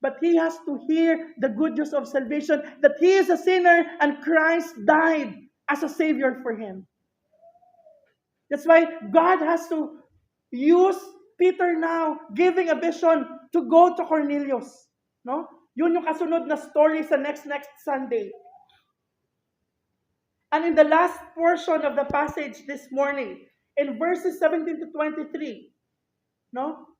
[SPEAKER 1] But he has to hear the good news of salvation, that he is a sinner and Christ died as a Savior for him. That's why God has to use Peter now, giving a vision to go to Cornelius. No? Yun yung kasunod na story sa next Sunday. And in the last portion of the passage this morning, in verses 17 to 23, no?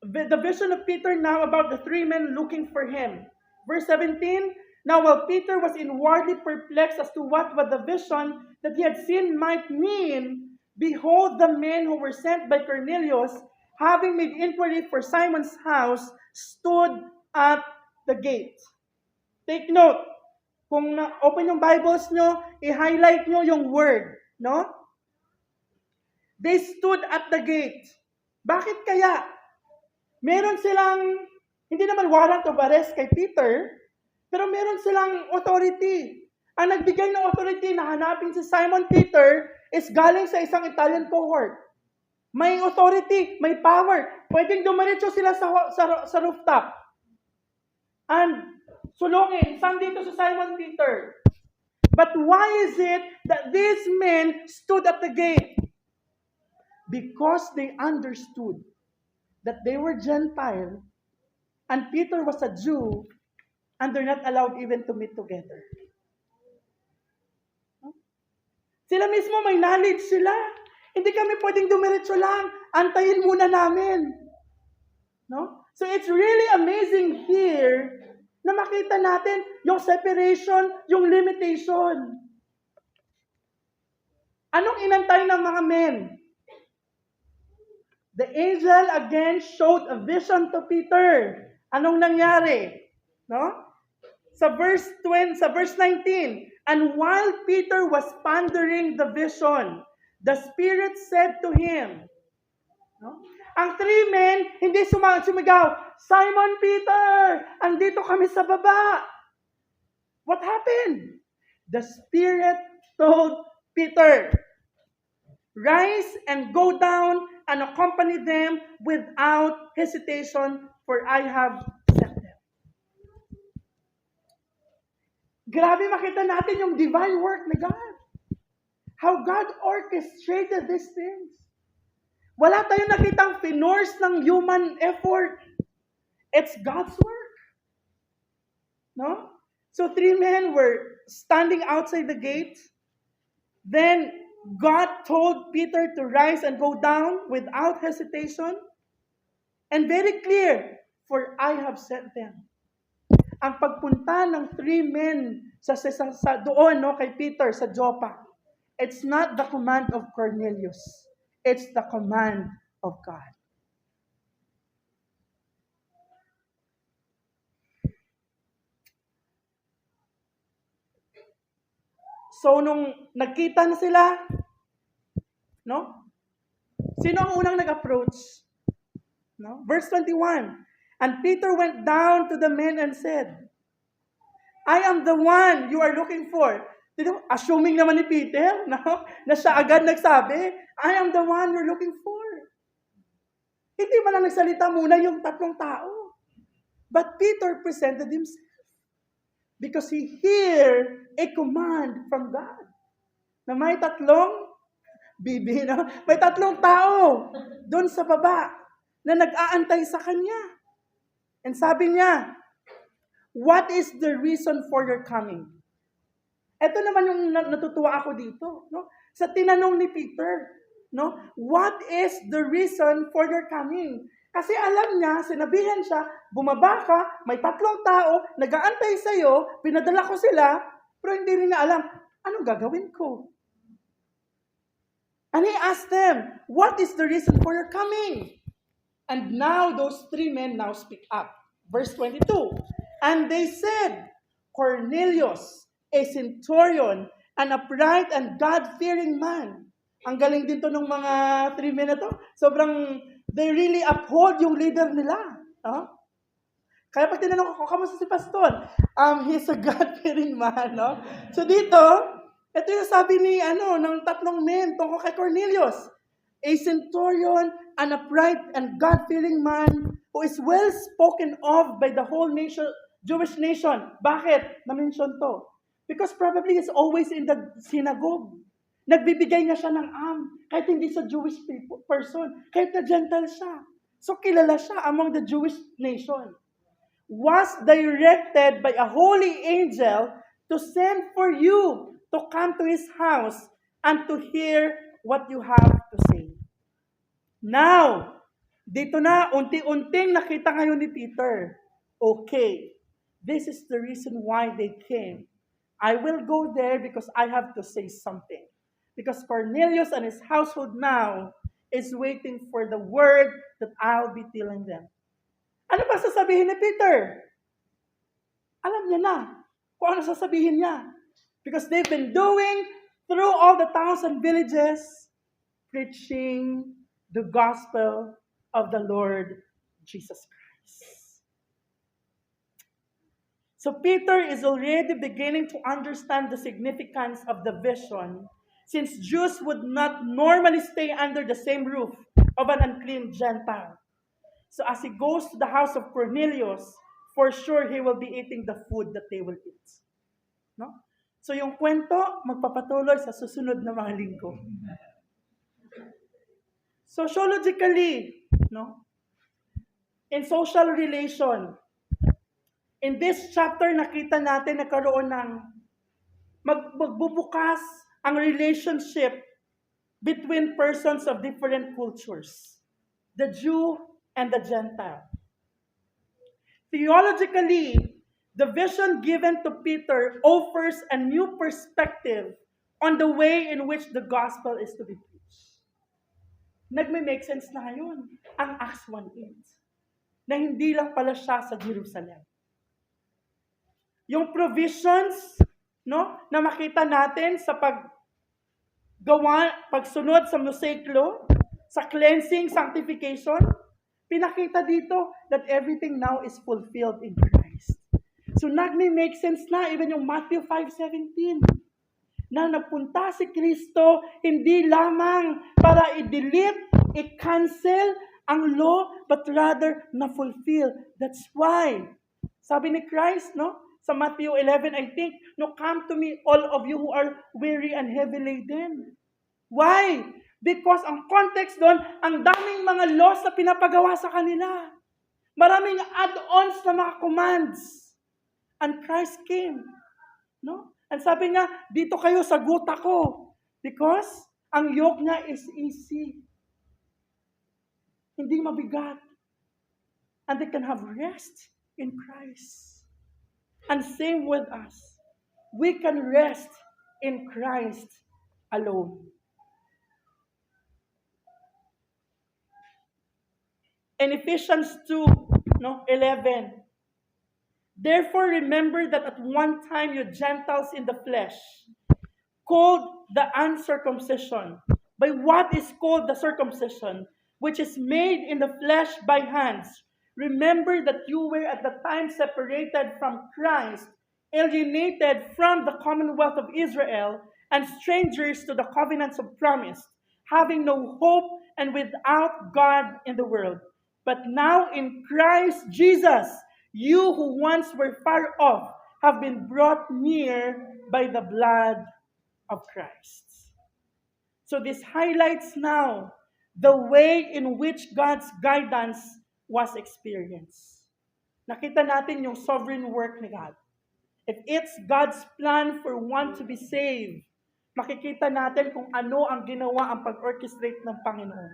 [SPEAKER 1] The vision of Peter now about the three men looking for him. Verse 17, now while Peter was inwardly perplexed as to what the vision that he had seen might mean, behold, the men who were sent by Cornelius, having made inquiry for Simon's house, stood at the gate. Take note, kung open yung Bibles nyo, i-highlight nyo yung word, no? They stood at the gate. Bakit kaya? Meron silang Hindi naman warrant of arrest kay Peter, pero meron silang authority. Ang nagbigay ng authority na hanapin si Simon Peter is galing sa isang Italian cohort. May authority, may power. Pwedeng dumiretso sila sa rooftop. And sulungin, saan dito si Simon Peter? But why is it that these men stood at the gate? Because they understood that they were Gentile and Peter was a Jew and they're not allowed even to meet together. Sila mismo may knowledge sila. Hindi kami pwedeng dumiretso lang. Antayin muna namin. No? So it's really amazing here na makita natin yung separation, yung limitation. Anong inantay ng mga men? The angel again showed a vision to Peter. Anong nangyari? No? Sa verse 19, and while Peter was pondering the vision, the Spirit said to him, no? Ang three men, hindi sumigaw, Simon Peter, andito kami sa baba. What happened? The Spirit told Peter, rise and go down and accompany them without hesitation, for I have sent them. Grabe makita natin yung divine work ni God. How God orchestrated these things. Wala tayong nakitang finors ng human effort. It's God's work. No? So 3 men were standing outside the gate. Then God told Peter to rise and go down without hesitation. And very clear, for I have sent them. Ang pagpunta ng 3 men sa doon kay Peter sa Joppa, it's not the command of Cornelius. It's the command of God. So, nung nagkita na sila, no? Sino ang unang nag-approach? No? Verse 21, and Peter went down to the men and said, I am the one you are looking for. Assuming naman ni Peter, no? Na siya agad nagsabi, I am the one you're looking for. Hindi man lang nagsalita muna yung 3 tao. But Peter presented himself. Because he heard a command from God. Na may 3 bibi, no? May 3 tao doon sa baba na nag-aantay sa kanya. And sabi niya, what is the reason for your coming? Ito naman yung natutuwa ako dito, no? Sa tinanong ni Peter, no? What is the reason for your coming? Kasi alam niya, sinabihan siya, bumaba ka, may 3 tao, nag-aantay sa'yo, pinadala ko sila, pero hindi rin na alam, anong gagawin ko? And he asked them, what is the reason for your coming? And now those 3 men now speak up. Verse 22, and they said, Cornelius, a centurion, an upright and God-fearing man. Ang galing din to ng mga 3 men na to. Sobrang, they really uphold yung leader nila. No? Kaya pag tinanong ko, kamusta si Pastor? He's a God-fearing man. No? So dito, ito yung sabi ni, ng 3 men tungkol kay Cornelius. A centurion, an upright and God-fearing man who is well spoken of by the whole nation, Jewish nation. Bakit? Na-mention to. Because probably he's always in the synagogue. Nagbibigay nga siya ng kahit hindi sa Jewish person, kahit na Gentile siya. So kilala siya among the Jewish nation. Was directed by a holy angel to send for you to come to his house and to hear what you have to say. Now, dito na, unti-unting nakita ngayon ni Peter. Okay, this is the reason why they came. I will go there because I have to say something. Because Cornelius and his household now is waiting for the word that I'll be telling them. Ano ba sasabihin ni Peter? Alam niya na kung ano sasabihin niya. Because they've been doing through all the towns and villages, preaching the gospel of the Lord Jesus Christ. So Peter is already beginning to understand the significance of the vision, since Jews would not normally stay under the same roof of an unclean Gentile. So as he goes to the house of Cornelius, for sure he will be eating the food that they will eat. No? So yung kwento, magpapatuloy sa susunod na mga linggo. Sociologically, no? In social relation, in this chapter, nakita natin nagkaroon ng magbubukas ang relationship between persons of different cultures, the Jew and the Gentile. Theologically, the vision given to Peter offers a new perspective on the way in which the gospel is to be preached. Nagme-make sense na ngayon ang Acts 1:8 na hindi lang pala siya sa Jerusalem. Yung provisions, no, na makita natin sa pagsunod sa Mosaic Law, sa cleansing, sanctification, pinakita dito that everything now is fulfilled in Christ. So nagme-make sense na even yung Matthew 5:17 na napunta si Kristo hindi lamang para i-delete, i-cancel ang law, but rather na fulfill. That's why, sabi ni Christ, no, sa Matthew 11, I think, no, come to me, all of you who are weary and heavy laden. Why? Because ang context doon, ang daming mga laws na pinapagawa sa kanila. Maraming add-ons na mga commands. And Christ came. No? And sabi niya, dito kayo sa guta ko. Because ang yoke niya is easy. Hindi mabigat. And they can have rest in Christ. And same with us. We can rest in Christ alone. In Ephesians 2:11, therefore remember that at one time you Gentiles in the flesh, called the uncircumcision, by what is called the circumcision, which is made in the flesh by hands. Remember that you were at the time separated from Christ, alienated from the commonwealth of Israel, and strangers to the covenants of promise, having no hope and without God in the world. But now in Christ Jesus, you who once were far off have been brought near by the blood of Christ. So this highlights now the way in which God's guidance was experienced. Nakita natin yung sovereign work ni God. If it's God's plan for one to be saved, makikita natin kung ano ang ginawa ang pag-orchestrate ng Panginoon.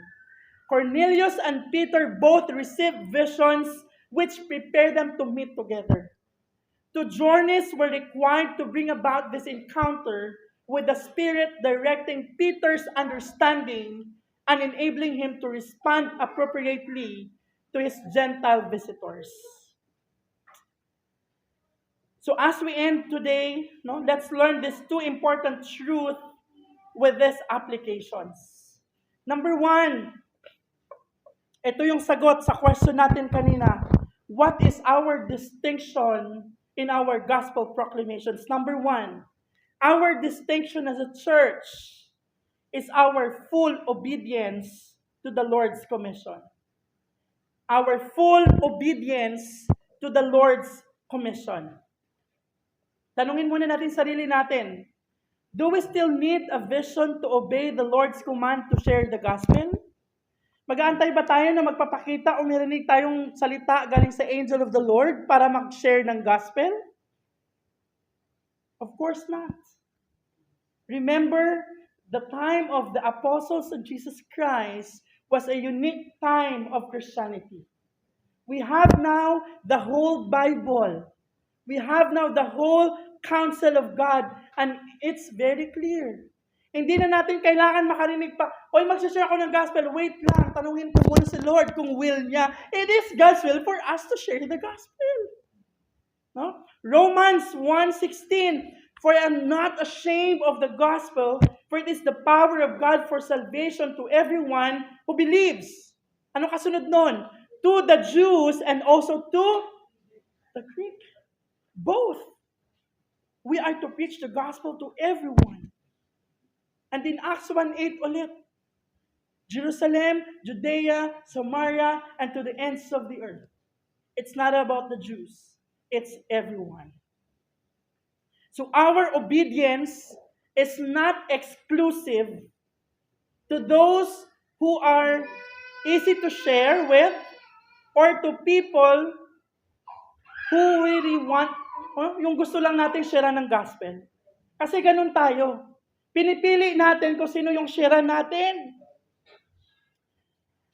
[SPEAKER 1] Cornelius and Peter both received visions which prepared them to meet together. 2 journeys were required to bring about this encounter, with the Spirit directing Peter's understanding and enabling him to respond appropriately to his Gentile visitors. So as we end today, let's learn these two important truths with these applications. Number 1, ito yung sagot sa question natin kanina. What is our distinction in our gospel proclamations? Number 1, our distinction as a church is our full obedience to the Lord's commission. Our full obedience to the Lord's commission. Tanungin muna natin sarili natin. Do we still need a vision to obey the Lord's command to share the gospel? Mag-aantay ba tayo na magpapakita o marinig tayong salita galing sa angel of the Lord para mag-share ng gospel? Of course not. Remember, the time of the apostles of Jesus Christ was a unique time of Christianity. We have now the whole Bible. We have now the whole counsel of God, and it's very clear. Hindi na natin kailangan makarinig pa, oy, mag-share ako ng gospel. Wait lang, tanungin ko muna si Lord kung will niya. It is God's will for us to share the gospel. No? Romans 1:16, for I am not ashamed of the gospel, for it is the power of God for salvation to everyone who believes. Ano kasunod nun? To the Jews and also to the Greek. Both. We are to preach the gospel to everyone. And in Acts 1:8 ulit, Jerusalem, Judea, Samaria, and to the ends of the earth. It's not about the Jews. It's everyone. So our obedience is not exclusive to those who are easy to share with or to people who really want, yung gusto lang natin share ng gospel. Kasi ganun tayo. Pinipili natin kung sino yung share natin.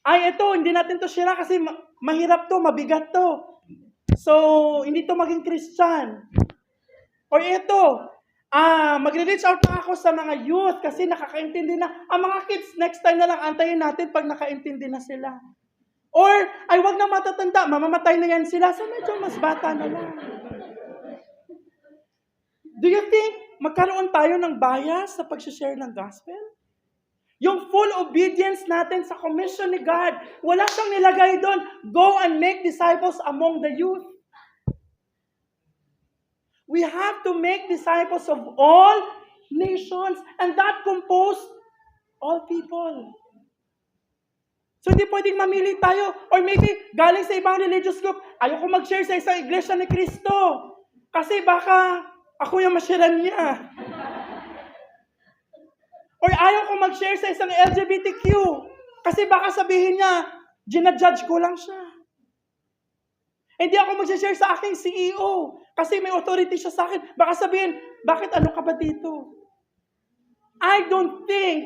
[SPEAKER 1] Ay, ito, hindi natin to share kasi mahirap to, mabigat to. So, hindi to maging Christian. Or ito, magre-reach out na ako sa mga youth kasi nakakaintindi na. Ang mga kids, next time na lang antayin natin pag nakaintindi na sila. Or, ay wag na matatanda, mamamatay na yan sila. So, medyo mas bata na lang. Do you think magkaroon tayo ng bias sa pag-share ng gospel? Yung full obedience natin sa commission ni God, wala siyang nilagay doon, go and make disciples among the youth. We have to make disciples of all nations, and that composed all people. So hindi pwedeng mamili tayo, or maybe galing sa ibang religious group, ayoko mag-share sa isang iglesia ni Cristo, kasi baka ako yung masyaran niya. Or ayaw ko mag-share sa isang LGBTQ, kasi baka sabihin niya, ginajudge ko lang siya. Hindi ako mag-share sa aking CEO, kasi may authority siya sa akin. Baka sabihin, bakit ano ka ba dito? I don't think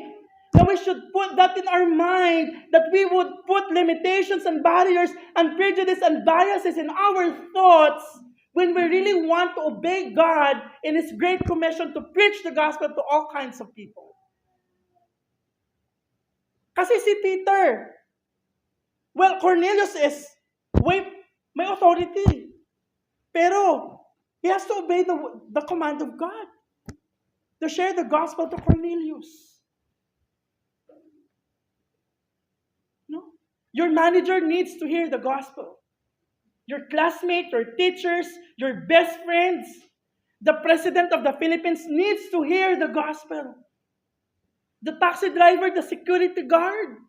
[SPEAKER 1] that we should put that in our mind, that we would put limitations and barriers and prejudice and biases in our thoughts when we really want to obey God in His great commission to preach the gospel to all kinds of people. Kasi si Peter, well, Cornelius is, may authority. Pero, he has to obey the command of God to share the gospel to Cornelius. No? Your manager needs to hear the gospel. Your classmates, your teachers, your best friends, the president of the Philippines needs to hear the gospel. The taxi driver, the security guard,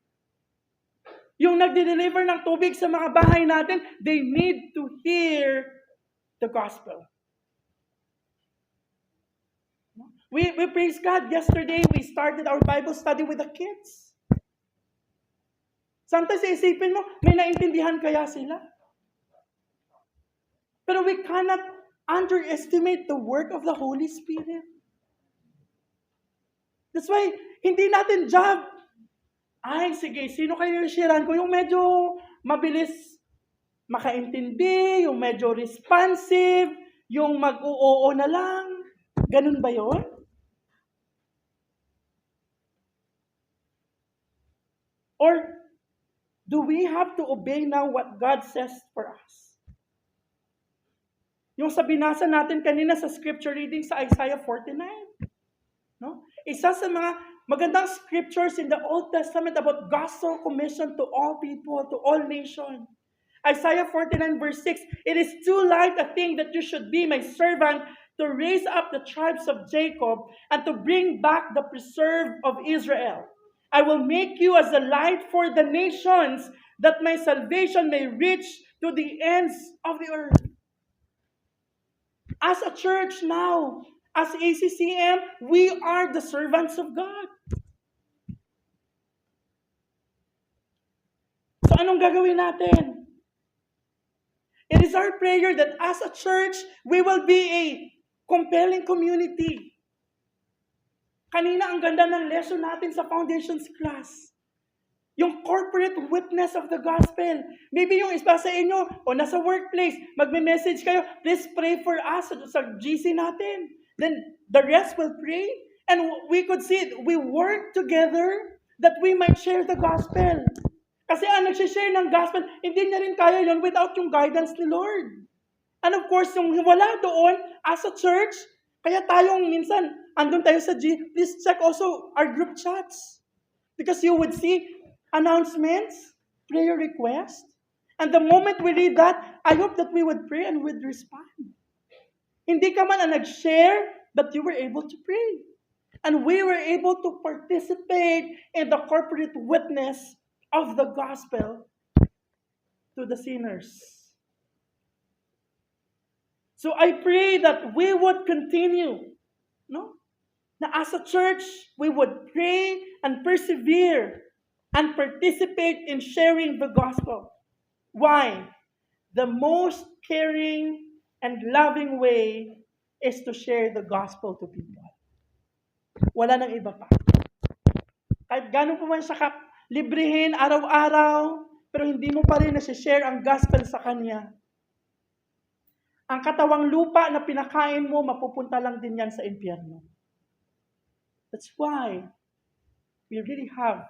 [SPEAKER 1] yung nagde-deliver ng tubig sa mga bahay natin, they need to hear the gospel. We praise God. Yesterday, we started our Bible study with the kids. Sometimes isipin mo, may naintindihan kaya sila? Pero we cannot underestimate the work of the Holy Spirit. That's why, hindi natin job. Ay, sige, sino kayo sharean ko? Yung medyo mabilis makaintindi, yung medyo responsive, yung mag-oo na lang. Ganun ba yun? Or, do we have to obey now what God says for us? Yung sa binasa natin kanina sa scripture reading sa Isaiah 49. No? Isa sa mga magandang scriptures in the Old Testament about gospel commission to all people, to all nations. Isaiah 49 verse 6, it is too light a thing that you should be my servant to raise up the tribes of Jacob and to bring back the preserve of Israel. I will make you as a light for the nations, that my salvation may reach to the ends of the earth. As a church now, as ACCM, we are the servants of God. So anong gagawin natin? It is our prayer that as a church, we will be a compelling community. Kanina, ang ganda ng lesson natin sa foundations class. Yung corporate witness of the gospel. Maybe yung isa sa inyo, o nasa workplace, magme-message kayo, please pray for us sa GC natin. Then the rest will pray. And we could see it. We work together that we might share the gospel. Kasi ang nagsishare ng gospel, hindi niya rin kaya yun without yung guidance ni Lord. And of course, yung wala doon, as a church, kaya tayong minsan, andun tayo sa G, please check also our group chats. Because you would see announcements, prayer requests, and the moment we read that, I hope that we would pray and would respond. Hindi ka man ang nag-share, but you were able to pray. And we were able to participate in the corporate witness of the gospel to the sinners. So I pray that we would continue, no? Na as a church, we would pray and persevere and participate in sharing the gospel. Why? The most caring and loving way is to share the gospel to people. Wala nang iba pa. Kahit gano'n po man siya librihin araw-araw, pero hindi mo pa rin nasi-share ang gospel sa kanya. Ang katawang lupa na pinakain mo, mapupunta lang din yan sa impyerno. That's why we really have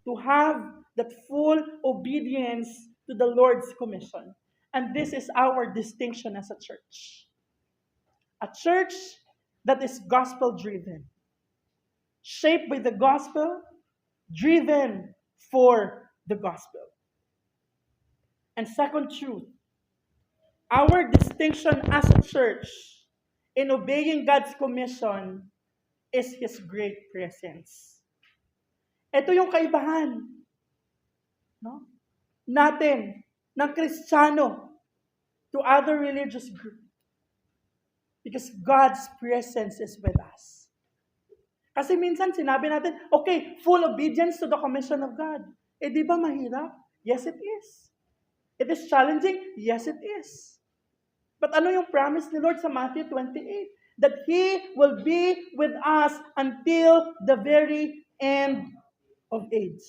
[SPEAKER 1] to have that full obedience to the Lord's commission. And this is our distinction as a church. A church that is gospel-driven. Shaped by the gospel, driven for the gospel. And second truth, our distinction as a church in obeying God's commission is His great presence. Ito yung kaibahan, no? Natin, ng Kristiyano, to other religious groups. Because God's presence is with us. Kasi minsan sinabi natin, okay, full obedience to the commission of God. Eh di ba mahirap? Yes, it is. It is challenging? Yes, it is. But ano yung promise ni Lord sa Matthew 28? That He will be with us until the very end of age.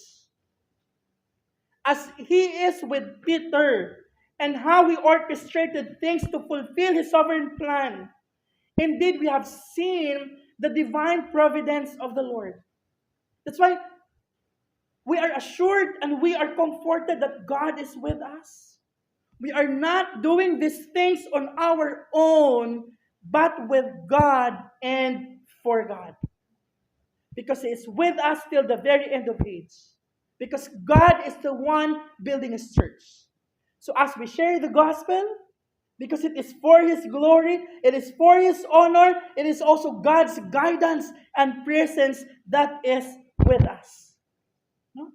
[SPEAKER 1] As He is with Peter and how He orchestrated things to fulfill His sovereign plan, indeed we have seen the divine providence of the Lord. That's why we are assured and we are comforted that God is with us. We are not doing these things on our own, but with God and for God. Because He is with us till the very end of age. Because God is the one building His church. So as we share the gospel, because it is for His glory, it is for His honor, it is also God's guidance and presence that is with us. No?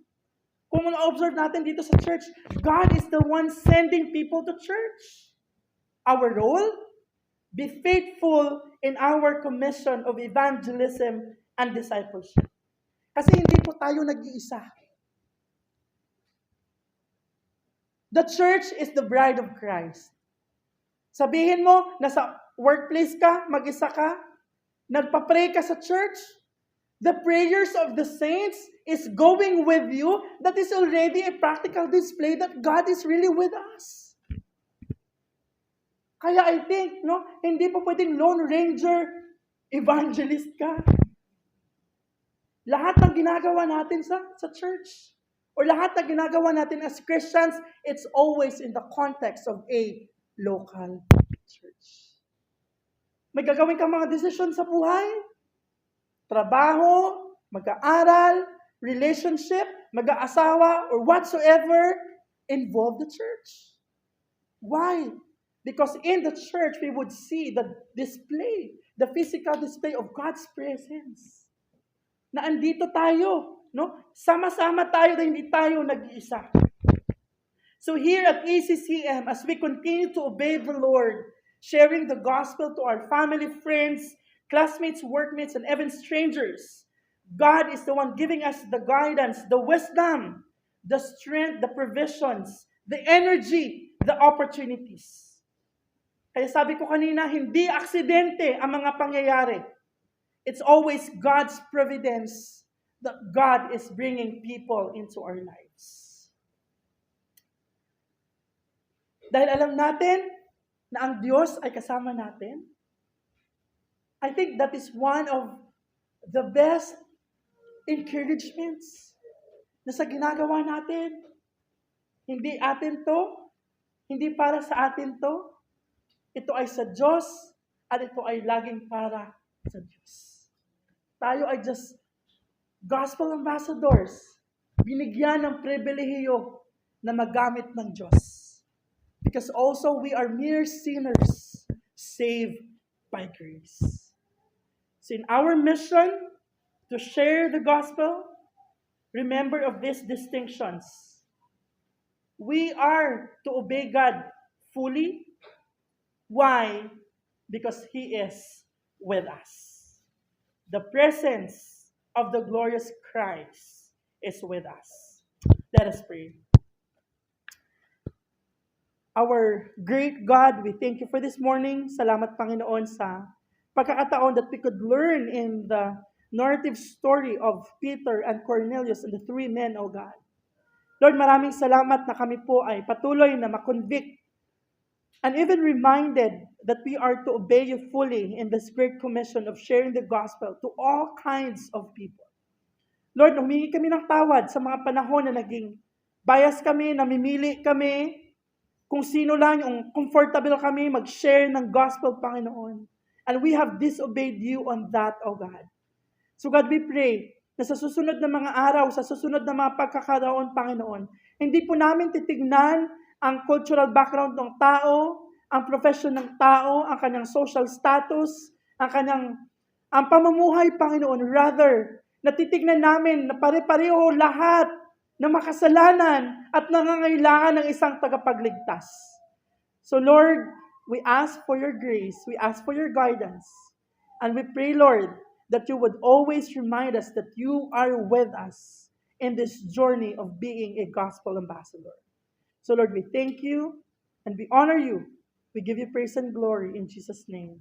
[SPEAKER 1] Kung ma-observe natin dito sa church, God is the one sending people to church. Our role? Be faithful in our commission of evangelism and discipleship. Kasi hindi po tayo nag-iisa. The church is the bride of Christ. Sabihin mo, nasa workplace ka, mag-isa ka, nagpa-pray ka sa church, the prayers of the saints is going with you. That is already a practical display that God is really with us. Kaya I think, no, hindi po pwedeng Lone Ranger evangelist ka. Lahat ng ginagawa natin sa church, or lahat ng ginagawa natin as Christians, it's always in the context of a local church. May gagawin kang mga desisyon sa buhay, trabaho, mag-aaral, relationship, mag-aasawa, or whatsoever, involve the church. Why? Because in the church, we would see the display, the physical display of God's presence. Na andito tayo, no? Sama-sama tayo na hindi tayo nag-iisa. So here at ACCM, as we continue to obey the Lord, sharing the gospel to our family, friends, classmates, workmates, and even strangers, God is the one giving us the guidance, the wisdom, the strength, the provisions, the energy, the opportunities. Kaya sabi ko kanina, hindi aksidente ang mga pangyayari. It's always God's providence that God is bringing people into our lives. Dahil alam natin na ang Diyos ay kasama natin, I think that is one of the best encouragements na sa ginagawa natin. Hindi atin to, hindi para sa atin to, ito ay sa Diyos at ito ay laging para sa Diyos. Tayo ay just gospel ambassadors, binigyan ng pribilehiyo na magamit ng Diyos. Because also we are mere sinners, saved by grace. So in our mission to share the gospel, remember of these distinctions. We are to obey God fully. Why? Because He is with us. The presence of the glorious Christ is with us. Let us pray. Our great God, we thank you for this morning. Salamat, Panginoon, sa pagkakataon that we could learn in the narrative story of Peter and Cornelius and the three men, O God. Lord, maraming salamat na kami po ay patuloy na makonvict and even reminded that we are to obey you fully in this great commission of sharing the gospel to all kinds of people. Lord, humingi kami ng tawad sa mga panahon na naging bias kami, namimili kami, kung sino lang yung comfortable kami mag-share ng gospel, Panginoon. And we have disobeyed you on that, O God. So God, we pray na sa susunod na mga araw, sa susunod na mga pagkakataon, Panginoon, hindi po namin titignan ang cultural background ng tao, ang profession ng tao, ang kanyang social status, ang pamumuhay, Panginoon. Rather, natitignan namin na pare-pareho lahat na makasalanan at nangangailangan ng isang tagapagligtas. So Lord, we ask for your grace, we ask for your guidance, and we pray, Lord, that you would always remind us that you are with us in this journey of being a gospel ambassador. So Lord, we thank you and we honor you. We give you praise and glory in Jesus' name.